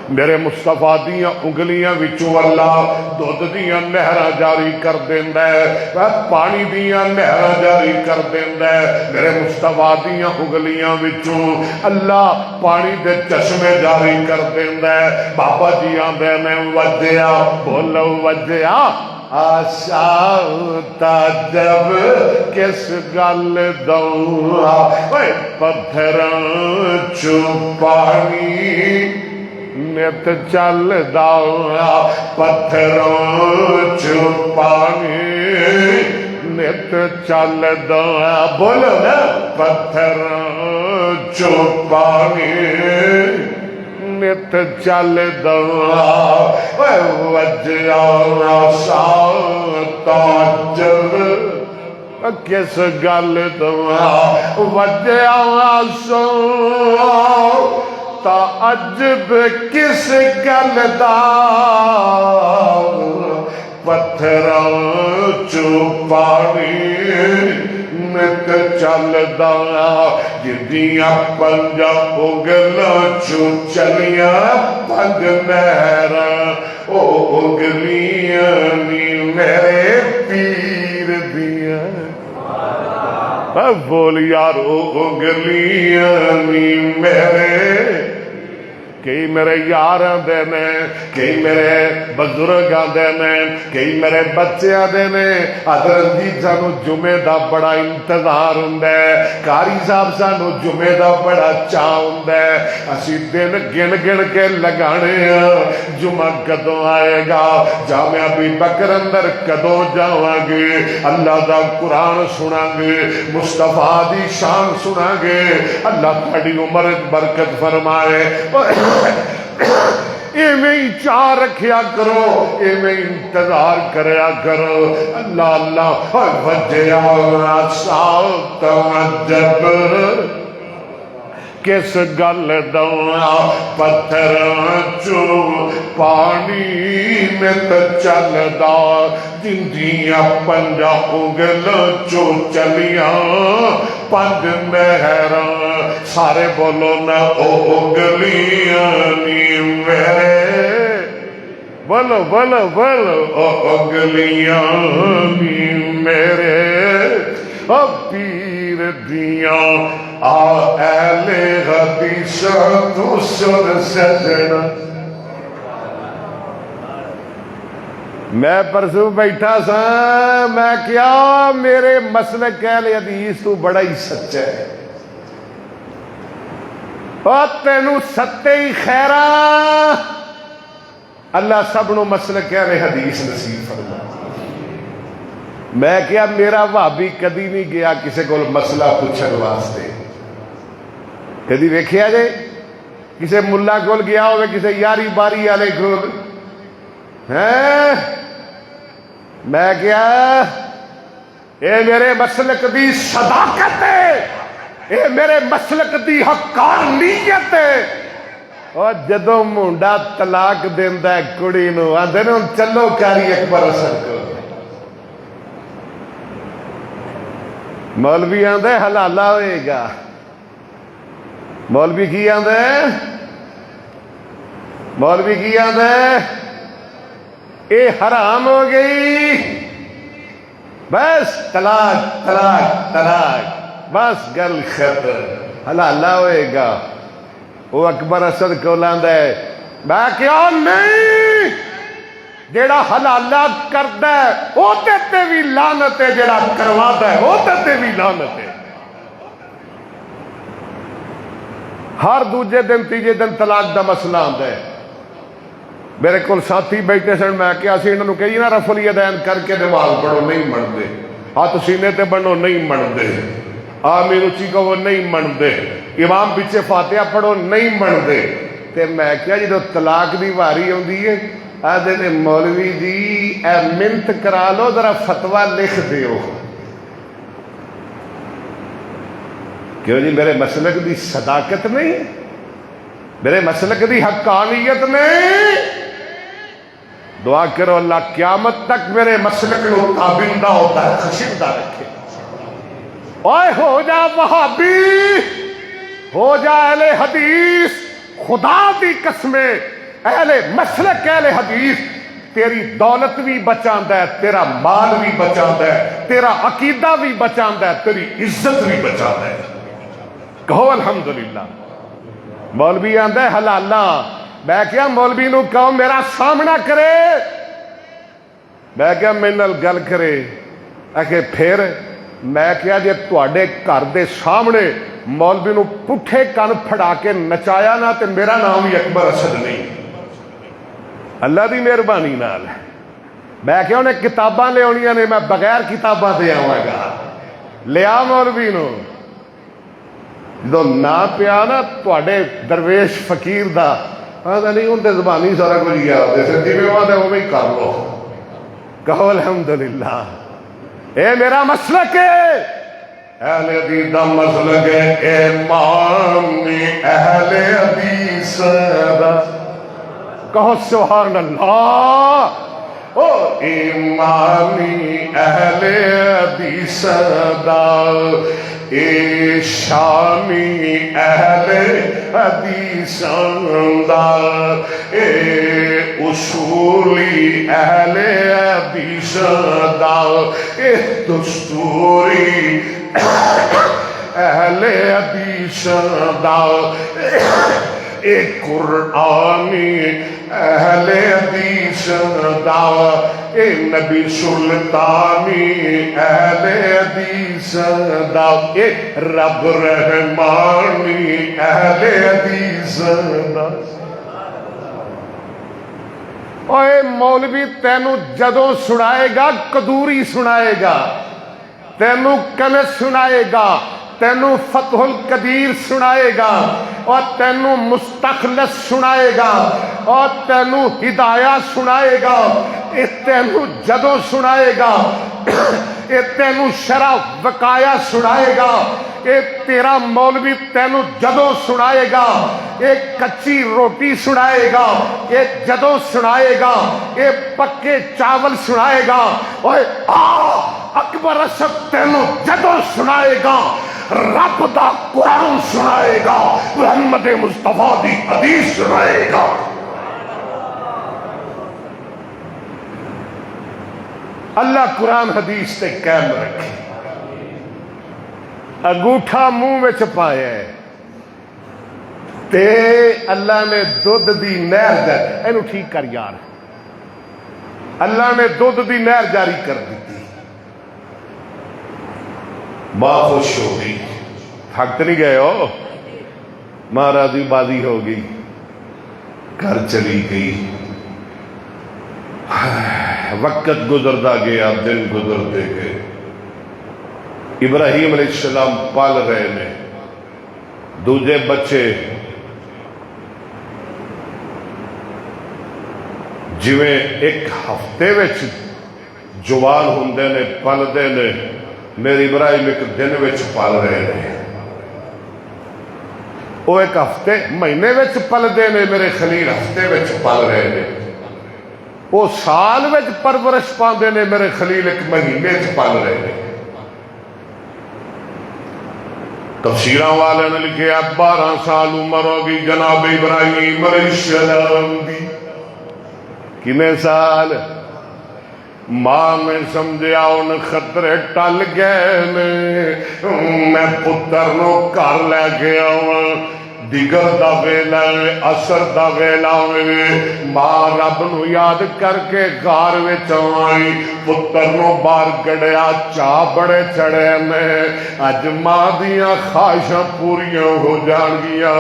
Speaker 1: میرے مصطفیٰ دیاں انگلیاں وچوں اللہ دودھ دیاں نہراں جاری کر دیندا ہے، پانی دیاں نہراں جاری کر دیندا ہے، میرے مصطفیٰ دیاں انگلیاں وچوں اللہ پانی دے چشمے جاری کر دیندا ہے۔ بابا جی آندے نے وجیا، بولو وجیا آشا تعجب کس گل دوں، پتھراں چوں پانی نت چل دا، پتھروں چوں پانی نت چل دا، بولو نا، پتھروں چوں پانی نت چل دا، وجیا آشا تعجب کس گل دا، وجیا آشا تعجب کس گل دا، پتھراں چوں پانی نت چلدا، جدیاں پنجاں انگلاں چوں چلیاں پنج نہراں، او انگلیاں نی میرے پیر دیاں، بول یار او انگلیاں نی میرے، کئی میرے یار دے نے، کئی میرے بزرگ دے نے، کئی میرے بچیاں دے نے۔ حضرت جی سانو جمعے دا بڑا انتظار ہوندا ہے، قاری صاحب سانو جمعے دا بڑا چاہ ہوندا ہے، اسی دن گن گن کے لگانے ہیں، جمعہ کدوں آئے گا، جامعہ ابی بکر اندر کدوں جاواں گے، اللہ دا قرآن سناں گے، مصطفیٰ دی شان سناں گے، اللہ تہاڈی عمر برکت فرمائے۔ ایویں ہی چاہ رکھیا کرو، ایویں انتظار کریا کرو، اللہ اللہ وجیا آشا تعجب کس گل دا، پتھراں چوں پانی نت چلدا، جندیاں پنجاں انگلاں چوں چلیاں پنج نہراں، سارے بولو نا او انگلیاں نی میرے، بولو بولو بولو او انگلیاں نی میرے، او پیر دیاں آ اہل حدیث تو سن سجنا، میں پرسوں بیٹھا سا، میں کیا میرے مسلک اہل حدیث تو بڑا ہی سچا ہے، اور تینوں ستے ہی خیرا، اللہ سب نو مسلک اہل حدیث نصیب فرما۔ میں کیا میرا بھابی کدی نہیں گیا کسی کو مسئلہ پوچھنے واسطے، کدی ویکھیا جے کسی ملا کول گیا ہوئے کسی یاری باری والے کول؟ میں کیا اے میرے مسلک دی صداقت ہے، اے میرے مسلک دی حقانیت ہے۔ اور جدوں منڈا طلاق دیندا ہے کڑی نو، آندے نے چلو کاری اکبر اسد کو، مولوی آندے حلالہ ہوئے گا، مولوی کی آندے، مولوی کی آندے اے حرام ہو گئی، بس طلاق طلاق طلاق، بس گل ختم، حلالہ ہوئے گا۔ وہ اکبر اسد کو لاندا ہے، میں کیا نہیں، جیڑا حلالہ کردا ہے او تے بھی لعنت ہے، جیڑا کرواتا ہے او تے بھی لعنت ہے۔ ہر دوجے دن تیجے دن طلاق دا مسئلہ آندا ہے۔ میرے کول ساتھی بیٹھے سن، میں کیا سی انہوں نے کہی نا رفع الیدین کر کے نماز پڑھو، نہیں مندے، ہاتھ سینے تے بنو، نہیں مندے، آمین اچھی کو وہ نہیں مندے، امام پیچھے فاتحہ پڑھو، نہیں مندے۔ تے میں کیا جدو طلاق دی واری ہوندی ہے، آدھے نے مولوی جی اے منت کرا لو، ذرا فتویٰ لکھ دیو۔ کیوں جی میرے مسلک دی صداقت نہیں، میرے مسلک دی حقانیت نہیں؟ دعا کرو اللہ قیامت تک میرے مسلک کو تابندہ ہوتا ہے، خشندہ رکھے۔ اوئے ہو جا وہابی، ہو جا اہل حدیث، خدا دی قسمیں اہل مسلک اہل حدیث، تیری دولت بھی بچاندا ہے، تیرا مال بھی بچاندا ہے، تیرا عقیدہ بھی بچاندا ہے، تیری عزت بھی بچاندا ہے۔ کہو الحمدللہ۔ مولوی آندا ہے حلالہ، میں کیا مولوی نو کہو میرا سامنا کرے، میں کیا میرے نال گل کرے، کہ پھر میں کیا جے تواڈے گھر دے سامنے مولوی نو پٹھے کن پھڑا کے نچایا نا تے میرا نام ہی اکبر اسد نہیں، اللہ دی مہربانی نال۔ میں کیا انہیں کتاباں لے آنیاں نے، میں بغیر کتاباں دے آواں گا، لیا مولوی نو۔ جدو نہ پیا نا تواڈے درویش فقیر دا، آدھا نہیں ان دے زبانی سارا کچھ گیا ہوتے سے جی میں وہاں دے وہ میں کر لو۔ کہو الحمدللہ۔ اے میرا مسلک ہے، اہل حدیث دا مسلک ہے، امام اہل حدیث دا، کہو سبحان اللہ۔ او امامی اہل حدیث دا، اے شامی اہل حدیث دا، اے اصولی اہل حدیث دا، اے دستوری اہل حدیث دا، اے قرآنی اہل حدیث دا، اے نبی سلطانی اہل حدیث دا، اے رب رحمانی اہل حدیث دا۔ اوے مولوی تینوں جدوں سنائے گا قدوری سنائے گا، تینوں کنز سنائے گا، تینوں فتح القدیر سنائے گا، اور تینوں مستخلص سنائے گا، اور تینوں ہدایہ سنائے گا۔ اے تینوں جدوں سنائے گا، اے تینوں شرع وقایا سنائے گا۔ اے تیرا مولوی تینوں جدوں سنائے گا، اے کچی روٹی سنائے گا، اے جدوں سنائے گا، اے پکے چاول سنائے گا۔ اوے اکبر اسد تینوں جدوں سنائے گا، رب دا قرآن سنائے گا، محمد مصطفیٰ دی حدیث سنائے گا۔ اللہ قرآن حدیث تے قائم رکھے۔ انگوٹھا منہ وچ پایا ہے تے اللہ نے دودھ دی نہر دے، اینو ٹھیک کر یار، اللہ نے دودھ دی نہر جاری کر دی، ماں خوش ہو گئی، تھک نہیں گئے ہو، ماں راضی بازی ہو گئی، گھر چلی گئی، وقت گزرتا گیا، دن گزرتے گئے، ابراہیم علیہ السلام پال رہے نے، دوجے بچے جویں ایک ہفتے وچ جوان ہوندے نے پلدے نے، میرے ابراہیم ایک دن وچ پال رہے نے، وہ ایک ہفتے مہینے وچ پلدے نے، میرے خلیل ہفتے وچ پل رہے نے، وہ سال وچ پرورش پاندے نے، میرے خلیل ایک مہینے وچ پل رہے نے۔ تفسیراں والے نے لکھیا 12 سال عمر ہوگی جناب ابراہیم علیہ السلام دی، کنے سال؟ ماں میں سمجھیا ان خطرے ٹل گئے نے، میں پتر نو گھر لے کے آواں، دیگر دا ویلا اثر دا ویلا ماں رب نو یاد کر کے غار وچ آئی، پتر نو باہر کڈیا، چاہ بڑے چڑھے نے، اج ماں دیاں خواہشاں پوریاں ہو جان گیا،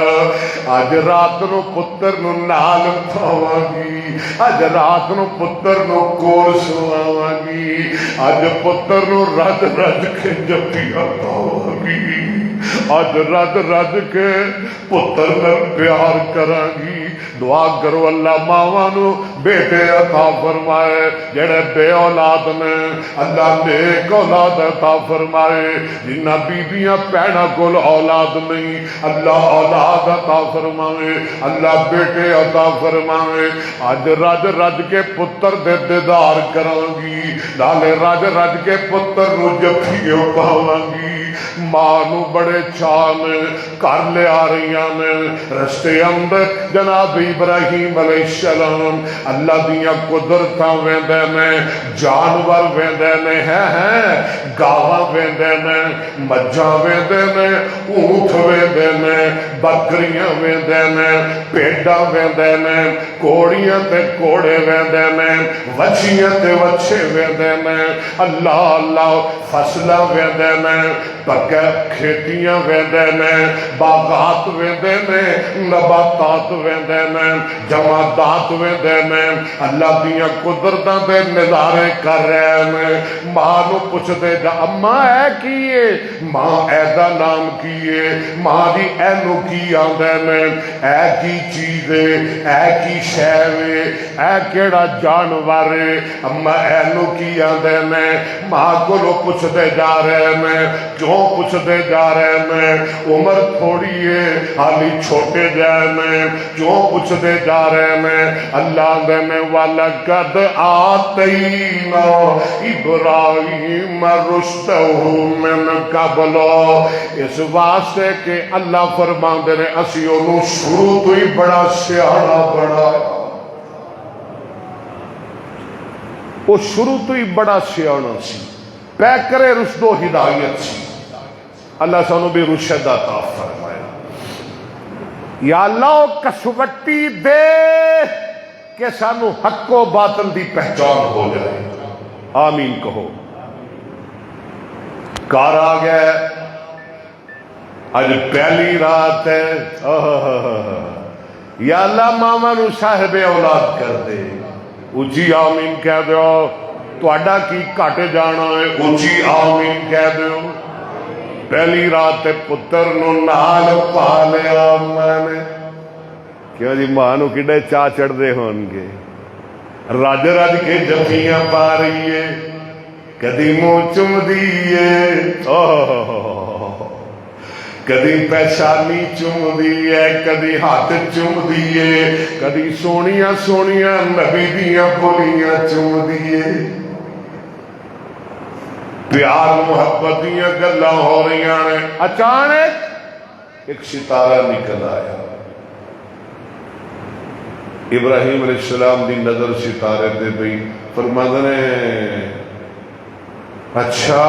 Speaker 1: اج رات نو پتر نو نال پاواں گی، اج رات نو پتر نو کول سواواں گی، اج پتر نو رج رج کے جپیاں پاواں گی، اج رج رج کے پتر نال پیار کراں گی۔ دعا کرو اللہ ماواں نو بیٹے عطا فرمائے، جڑے بے اولاد نے اللہ نیک اولاد عطا فرمائے، جنہ بیبیاں پیڑاں کول اولاد نہیں اللہ اولاد عطا فرمائے، اللہ بیٹے عطا فرمائے۔ اج رج رج کے پتر دے دیدار کراں گی، نالے رج رج کے پتر نو جفیاں پاواں گی۔ ماں نو بڑے چاہ میں کر لے آ رہی نے، رستے اندر جناب ابراہیم علیہ السلام اللہ دیاں قدرتاں ویندے نے، جانور ویندے نے، ہیں گاواں ویندے نے، مجھاں ویندے نے، اونٹ ویندے نے، بکریاں ویندے نے، پیڈاں ویندے نے، کوڑیاں تے کوڑے ویندے نے، وچھیاں تے وچھے ویندے نے، اللہ اللہ فصلاں ویندے نے، پکے کھیتیاں ویندے نے، باغات ویندے نے، نباتات ویندے نے، جمادات ویندے نے، اللہ دیاں قدرتاں دے نظارے کر رہے نے۔ ماں نو پوچھ دے جا اماں اے کیے، ماں اے دا نام کیے، ماں دی اے نو کی آندے نے، اے کی چیز ہے، اے کی شے ہے، اے کیڑا جانور ہے، اماں اے نو کی آندے نے۔ ماں کو لو پوچھ دے جا رہے نے، کیوں پوچھ دے جا رہے نے؟ عمر تھوڑی ہے، حالی چھوٹے جائے میں، کیوں پوچھ دے جا رہے میں؟ اللہ دینے والا قد آتینا ابراہیم رشدہ من قبل، اس واسطے کہ اللہ فرمان دے رہے اسی انہوں شروع تو ہی بڑا سیاڑا بڑھایا، وہ شروع تو ہی بڑا سیاڑا سی، پیکرے رشد و ہدایت سی۔ اللہ سانو بھی رشد عطا فرمائے۔ یا اللہ کسوٹی دے کہ سانو حق و باطل دی پہچان ہو جائے، آمین کہو۔ کار آ گیا، آج پہلی رات ہے، یا اللہ ماما نو صاحب اولاد کر دے، اونچی آمین کہہ دیو۔ تہاڈا کی کٹ جانا ہے، اونچی آمین کہہ دیو۔ پہلی رات پتر نو نال پا لیا میں نے، کیوں جی ماں نو کڈے چاہ چڑھ دے ہون گے، رج رج کے جفیاں پا رہی ہے، کدی منہ چم دیے، کدی پیشانی چم دیے، کدی ہاتھ چم دیے، کدی سونیاں سونیاں نبی دیاں بولیاں چم دیے، پیار محبت دیاں گلاں ہو رہی ہیں۔ اچانک ایک ستارہ نکل آیا، ابراہیم علیہ السلام دی نظر ستارے دے پئی، فرماندے نے اچھا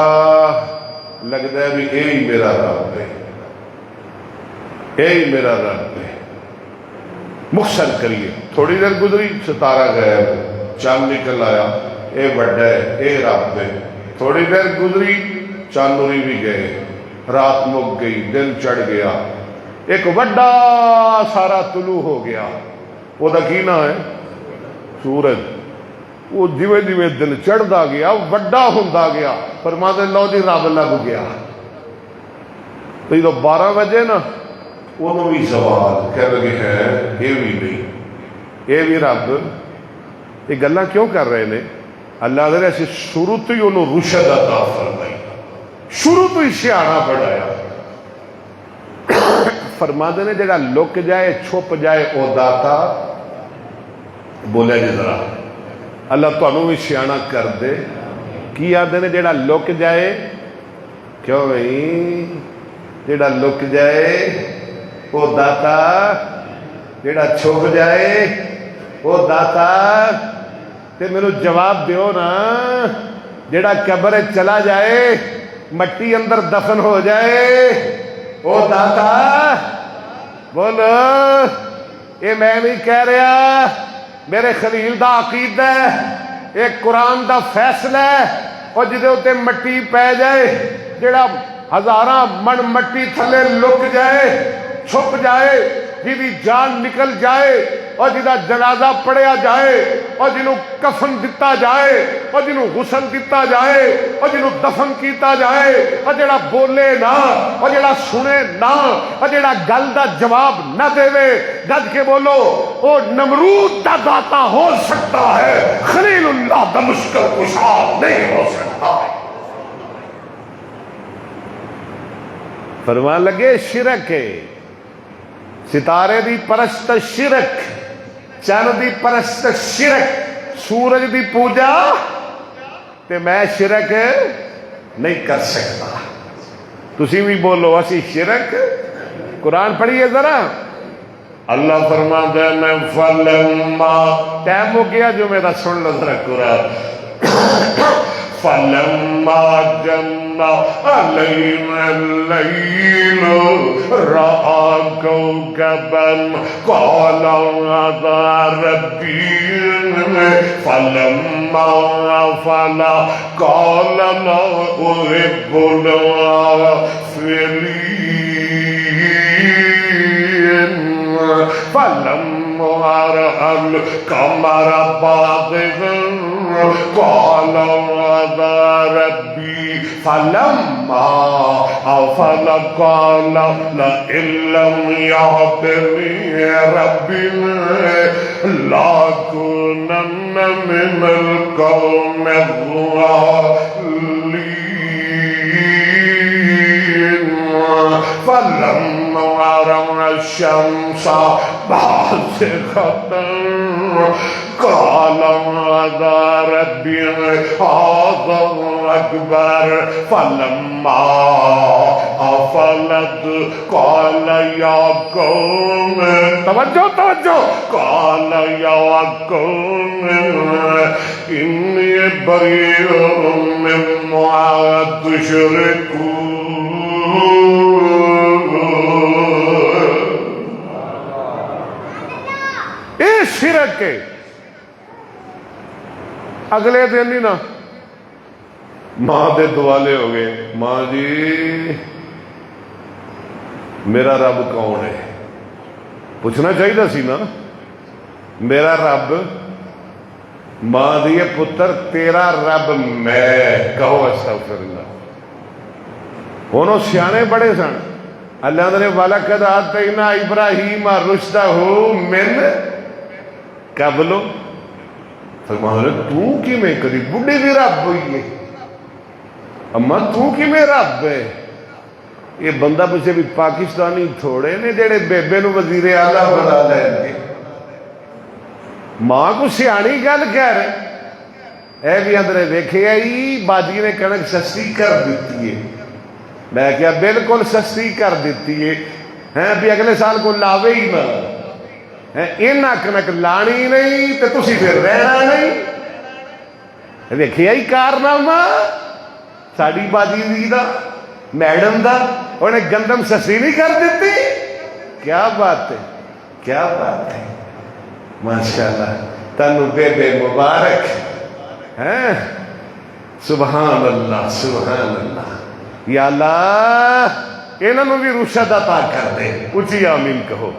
Speaker 1: لگدا ہے بھی یہی میرا رب ہے، یہی میرا رب ہے، مختصر کریے۔ تھوڑی دیر گزری ستارہ غائب، چند نکل آیا، اے بڑا ہے، اے رب ہے۔ تھوڑی دیر گزری، چند اڑی بھی گئے، رات مک گئی، دن چڑھ گیا، ایک بڑا سارا طلوع ہو گیا، وہ دا کی نام ہے سورج۔ وہ جویں جویں دن چڑھدا گیا وڈا ہوندا گیا، فرماتے لو جی رب لگ گیا۔ تو جب 12 بجے نا انہوں بھی سوال کہہ لگے ہیں یہ بھی نہیں، یہ بھی رب، یہ گلاں کیوں کر رہے نے؟ اللہ تعالیٰ سے شروع تو ہی انہوں رشد عطا فرمائی، شروع تو ہی سیاحا بڑھایا۔ فرماتے نے جگہ لک جائے چھپ جائے او داتا، بولے جی ذرا اللہ تانوں بھی سیاحا کر دے۔ کی آدھے نے جڑا لک جائے، کیوں بھائی جڑا لک جائے وہ داتا، جڑا چھپ جائے وہ داتا۔ تے میرے جواب دیو نا، جڑا قبر چلا جائے مٹی اندر دفن ہو جائے وہ داتا۔ بولو، یہ میں نہیں کہہ رہا، میرے خلیل دا عقیدہ ہے، ایک قرآن دا فیصلہ ہے۔ اور جدے ہوتے مٹی پہ جائے، جڑا ہزاراں من مٹی تھلے لک جائے چھپ جائے، جی جان نکل جائے، اور جدا جنازہ پڑھیا جائے، اور جنہوں کفن دتا جائے، اور جنہوں غسل دتا جائے، اور جنہوں دفن کیتا جائے، اور جڑا بولے نہ، اور جڑا سنے نہ، اور جڑا گل دا جواب نہ دے، گج کے بولو وہ نمرود دا داتا ہو سکتا ہے، خلیل اللہ دا مشکل کشا نہیں ہو سکتا۔ فرمان لگے شرک ہے، ستارے دی پرست شرک، چند دی پرست شرک، سورج دی پوجا تے میں شرک نہیں کر سکتا۔ تسی بھی بولو اسی شرک۔ قرآن پڑھیے ذرا، اللہ فرماتا ہے میں فلما، ٹائم ہو گیا جو میرا سن لو ذرا قرآن۔ فلما جن علينا الليل رأى كوكبا قال هذا ربي فلما أفل قال لا أحب الآفلين فلما رأى القمر بازغا قال هذا ربي فلما أفل قال لئن لم يهدني ربي لأكونن من القوم الضالين فلما رأى الشمس بازغة قال هذا ربي هذا أكبر فلما أفلت قال يا قوم توجہ قال يا قوم إني بريء مما تشركون۔ یہ شرک ہے۔ اگلے دن ہی نا ماں دے دوالے ہو گئے، ماں جی میرا رب کون ہے؟ پوچھنا چاہیے سی نا، میرا رب، ماں دیے پتر تیرا رب میں، کہو استغفر اللہ۔ انہوں سیانے بڑے سن، اللہ نے وَلَقَدْ آتَيْنَا إِبْرَاهِيمَ رُشْدَهُ مِنْ قبل۔ فرمایا تو کی میں کری بڑھے بھی رب ہوئی ہے، اما تو کی میں رب ہے۔ یہ بندہ پچھے بھی پاکستانی تھوڑے نے جڑے بیبے نو وزیر اعلیٰ بنا لیں گے۔ ماں کو سیانی گل کہہ رہے اے بھی اندرے دیکھے آئی باجی نے کنک سستی کر دیتی ہے۔ میں کیا بالکل سستی کر دیتی ہے، بھی اگلے سال کو لاوے ہی نہ، اینا کنک لانی نہیں تو تسی پھر رہنا نہیں۔ دیکھے آئی کارنامہ ساڑی باجی دی دا میڈم دا، انہیں گندم سستی نہیں کر دیتی۔ کیا بات ہے، کیا بات ہے، ماشاءاللہ۔ تینوں بے بے مبارک ہیں. سبحان اللہ سبحان اللہ. یا اللہ انہوں بھی رشد عطا کر دے. اچھی آمین کہو.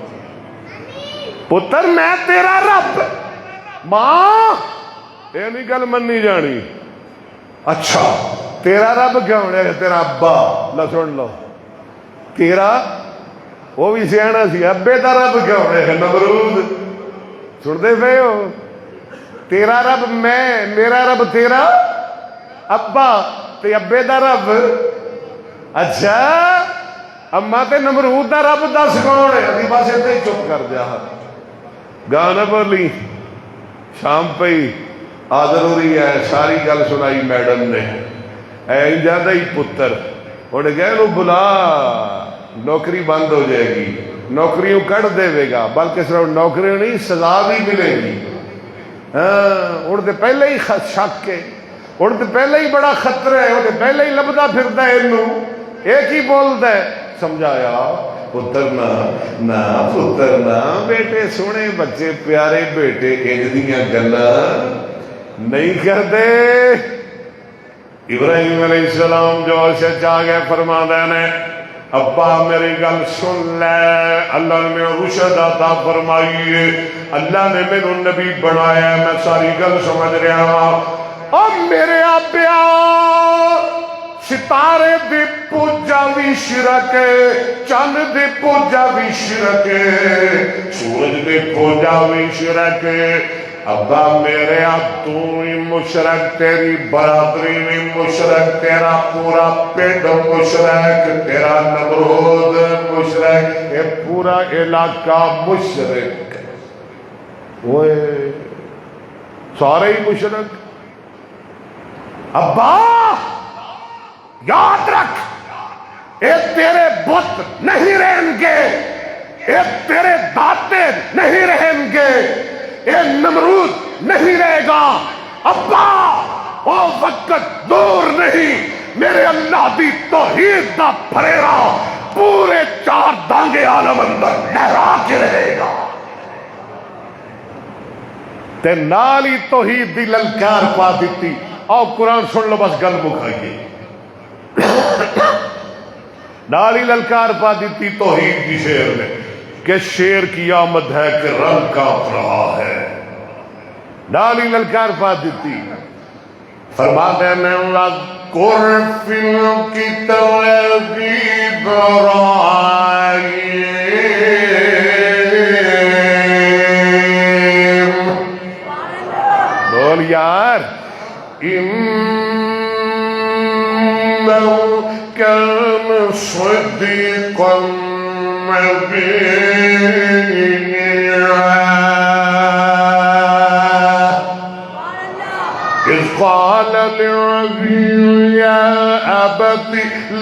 Speaker 1: پتر میں تیرا رب. ماں یہ نہیں گل مننی جانی. اچھا تیرا رب کیا ہونے گا؟ تیرا ابا. لو سن لو تیرا وہ بھی سیاح سی. ابے کا رب کیا ہونے گا؟ نمرود. سنتے پے ہو؟ تیرا رب میں، میرا رب تیرا ابا تے ابے دا رب. اچھا اما تے نمرود دا رب دس کون ہے؟ ابھی بس اتنے ہی چپ کر جا. گانا بولی شام پئی آ ضروری ہے. ساری گل سنائی میڈم نے. اے زیادہ ہی پتر انہیں کہہ لو بلا نوکری بند ہو جائے گی. نوکریوں کٹ دے گا بلکہ صرف نوکریوں نہیں سزا بھی ملے گی. ہوں تو پہلے ہی شک ہے. ہوں تو پہلے ہی بڑا خطرہ ہے. وہ پہلے ہی لبدا پھرتا ہے. ایک ہی بولتا ہے. سمجھایا پتر نہ پتر نہ بیٹے سونے بچے پیارے بیٹے انج دیاں گلاں نہیں کرتے. ابراہیم علیہ السلام جو سچ آ گئے فرماندے نے ابا میری گل سن لے. اللہ نے رشد عطا فرمائی ہے. اللہ نے میرے نبی بنایا. میں ساری گل سمجھ رہا ہوں. اور میرے آبیا ستارے دی پوجا بھی شرک ہے. چند دی پوجا بھی شرک ہے. سورج دی پوجا بھی شرک ہے. ابا میرے اب تو ہی مشرک. تیری برادری بھی مشرک. تیرا پورا پنڈ مشرک. تیرا نمرود مشرک. یہ پورا علاقہ مشرک. وہ سارے ہی مشرک. ابا یاد رکھ اے تیرے بت نہیں رہیں گے. اے تیرے داتے نہیں رہیں گے. اے نمرود نہیں رہے گا. ابا وہ وقت دور نہیں میرے اللہ دی توحید دا پھریرا پورے 4 دانگے عالم اندر لہرا کے رہے گا. تے نالی توحید دی للکار پا دیتی. آؤ قرآن سن لو بس گل مکھائیے. نالی للکار پا دیتی توحید کی شعر میں کہ شیر کی آمد ہے کہ رنگ کانپ رہا ہے. نالی للکار پا دیتی. فرماتے ہیں وَذْكُرْ فِي الْكِتَابِ إِبْرَاهِيمَ. بول یار. إِنَّهُ كَانَ صِدِّيقًا نَبِيًّا إِذْ قَالَ لِأَبِيهِ يَا أَبَتِ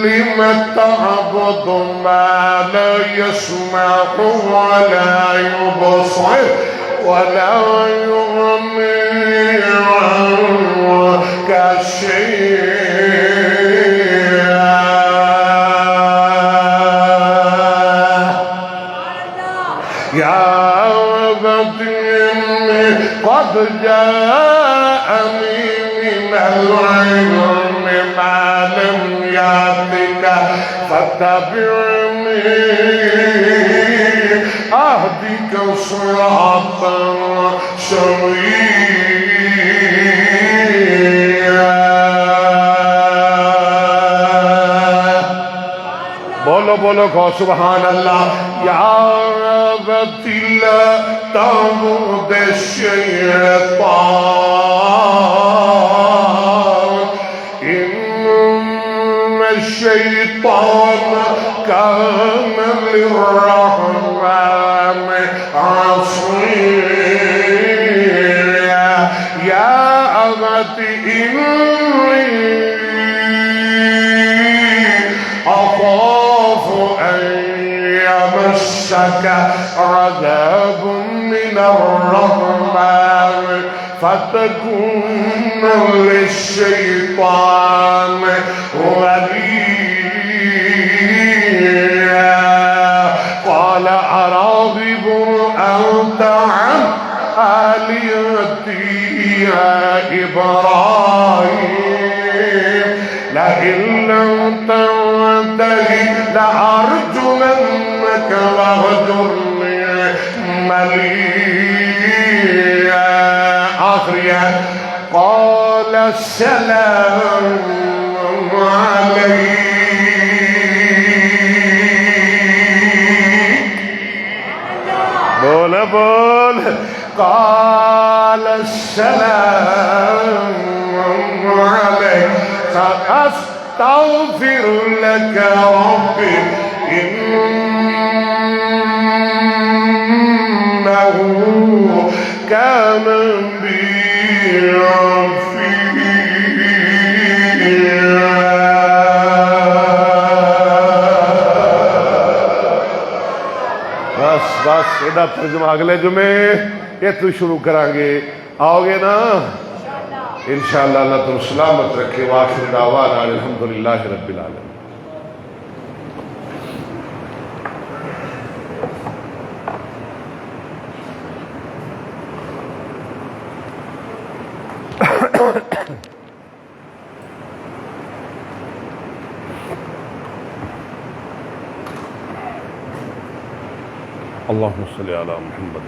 Speaker 1: لِمَ تَعْبُدُ مَا لَا يَسْمَعُ وَلَا يُبْصِرُ وَلَا يُغْنِي عَنكَ شَيْئًا. يَا أَبَتِ إِنِّي قَدْ جَاءَنِي مِنَ الْعِلْمِ مَا لَمْ يَأْتِكَ فَاتَّبِعْنِي أَهْدِكَ صِرَاطًا سَوِيًّا. بولو بولو کہو سبحان اللہ. یا أبت لا تعبد الشيطان إن الشيطان كان للرحمن عصيا. يا أبت إني أخاف أن يمسك عذاب من الرحمن فتكون للشيطان وليا. قال أراغب أنت عن آلهتي لك واهجرني مليا. آخری ہے قال السلام علیک. بول بول. قال السلام علیک سأستغفر لك ربي إنه كان بي بس ایڈا ترجمہ اگلے جمعے یہ تو شروع کریں گے. آؤ گے نا انشاءاللہ. اللہ تم سلامت رکھے. وآخر دعوانا الحمدللہ رب العالمین. اللهم صل على محمد.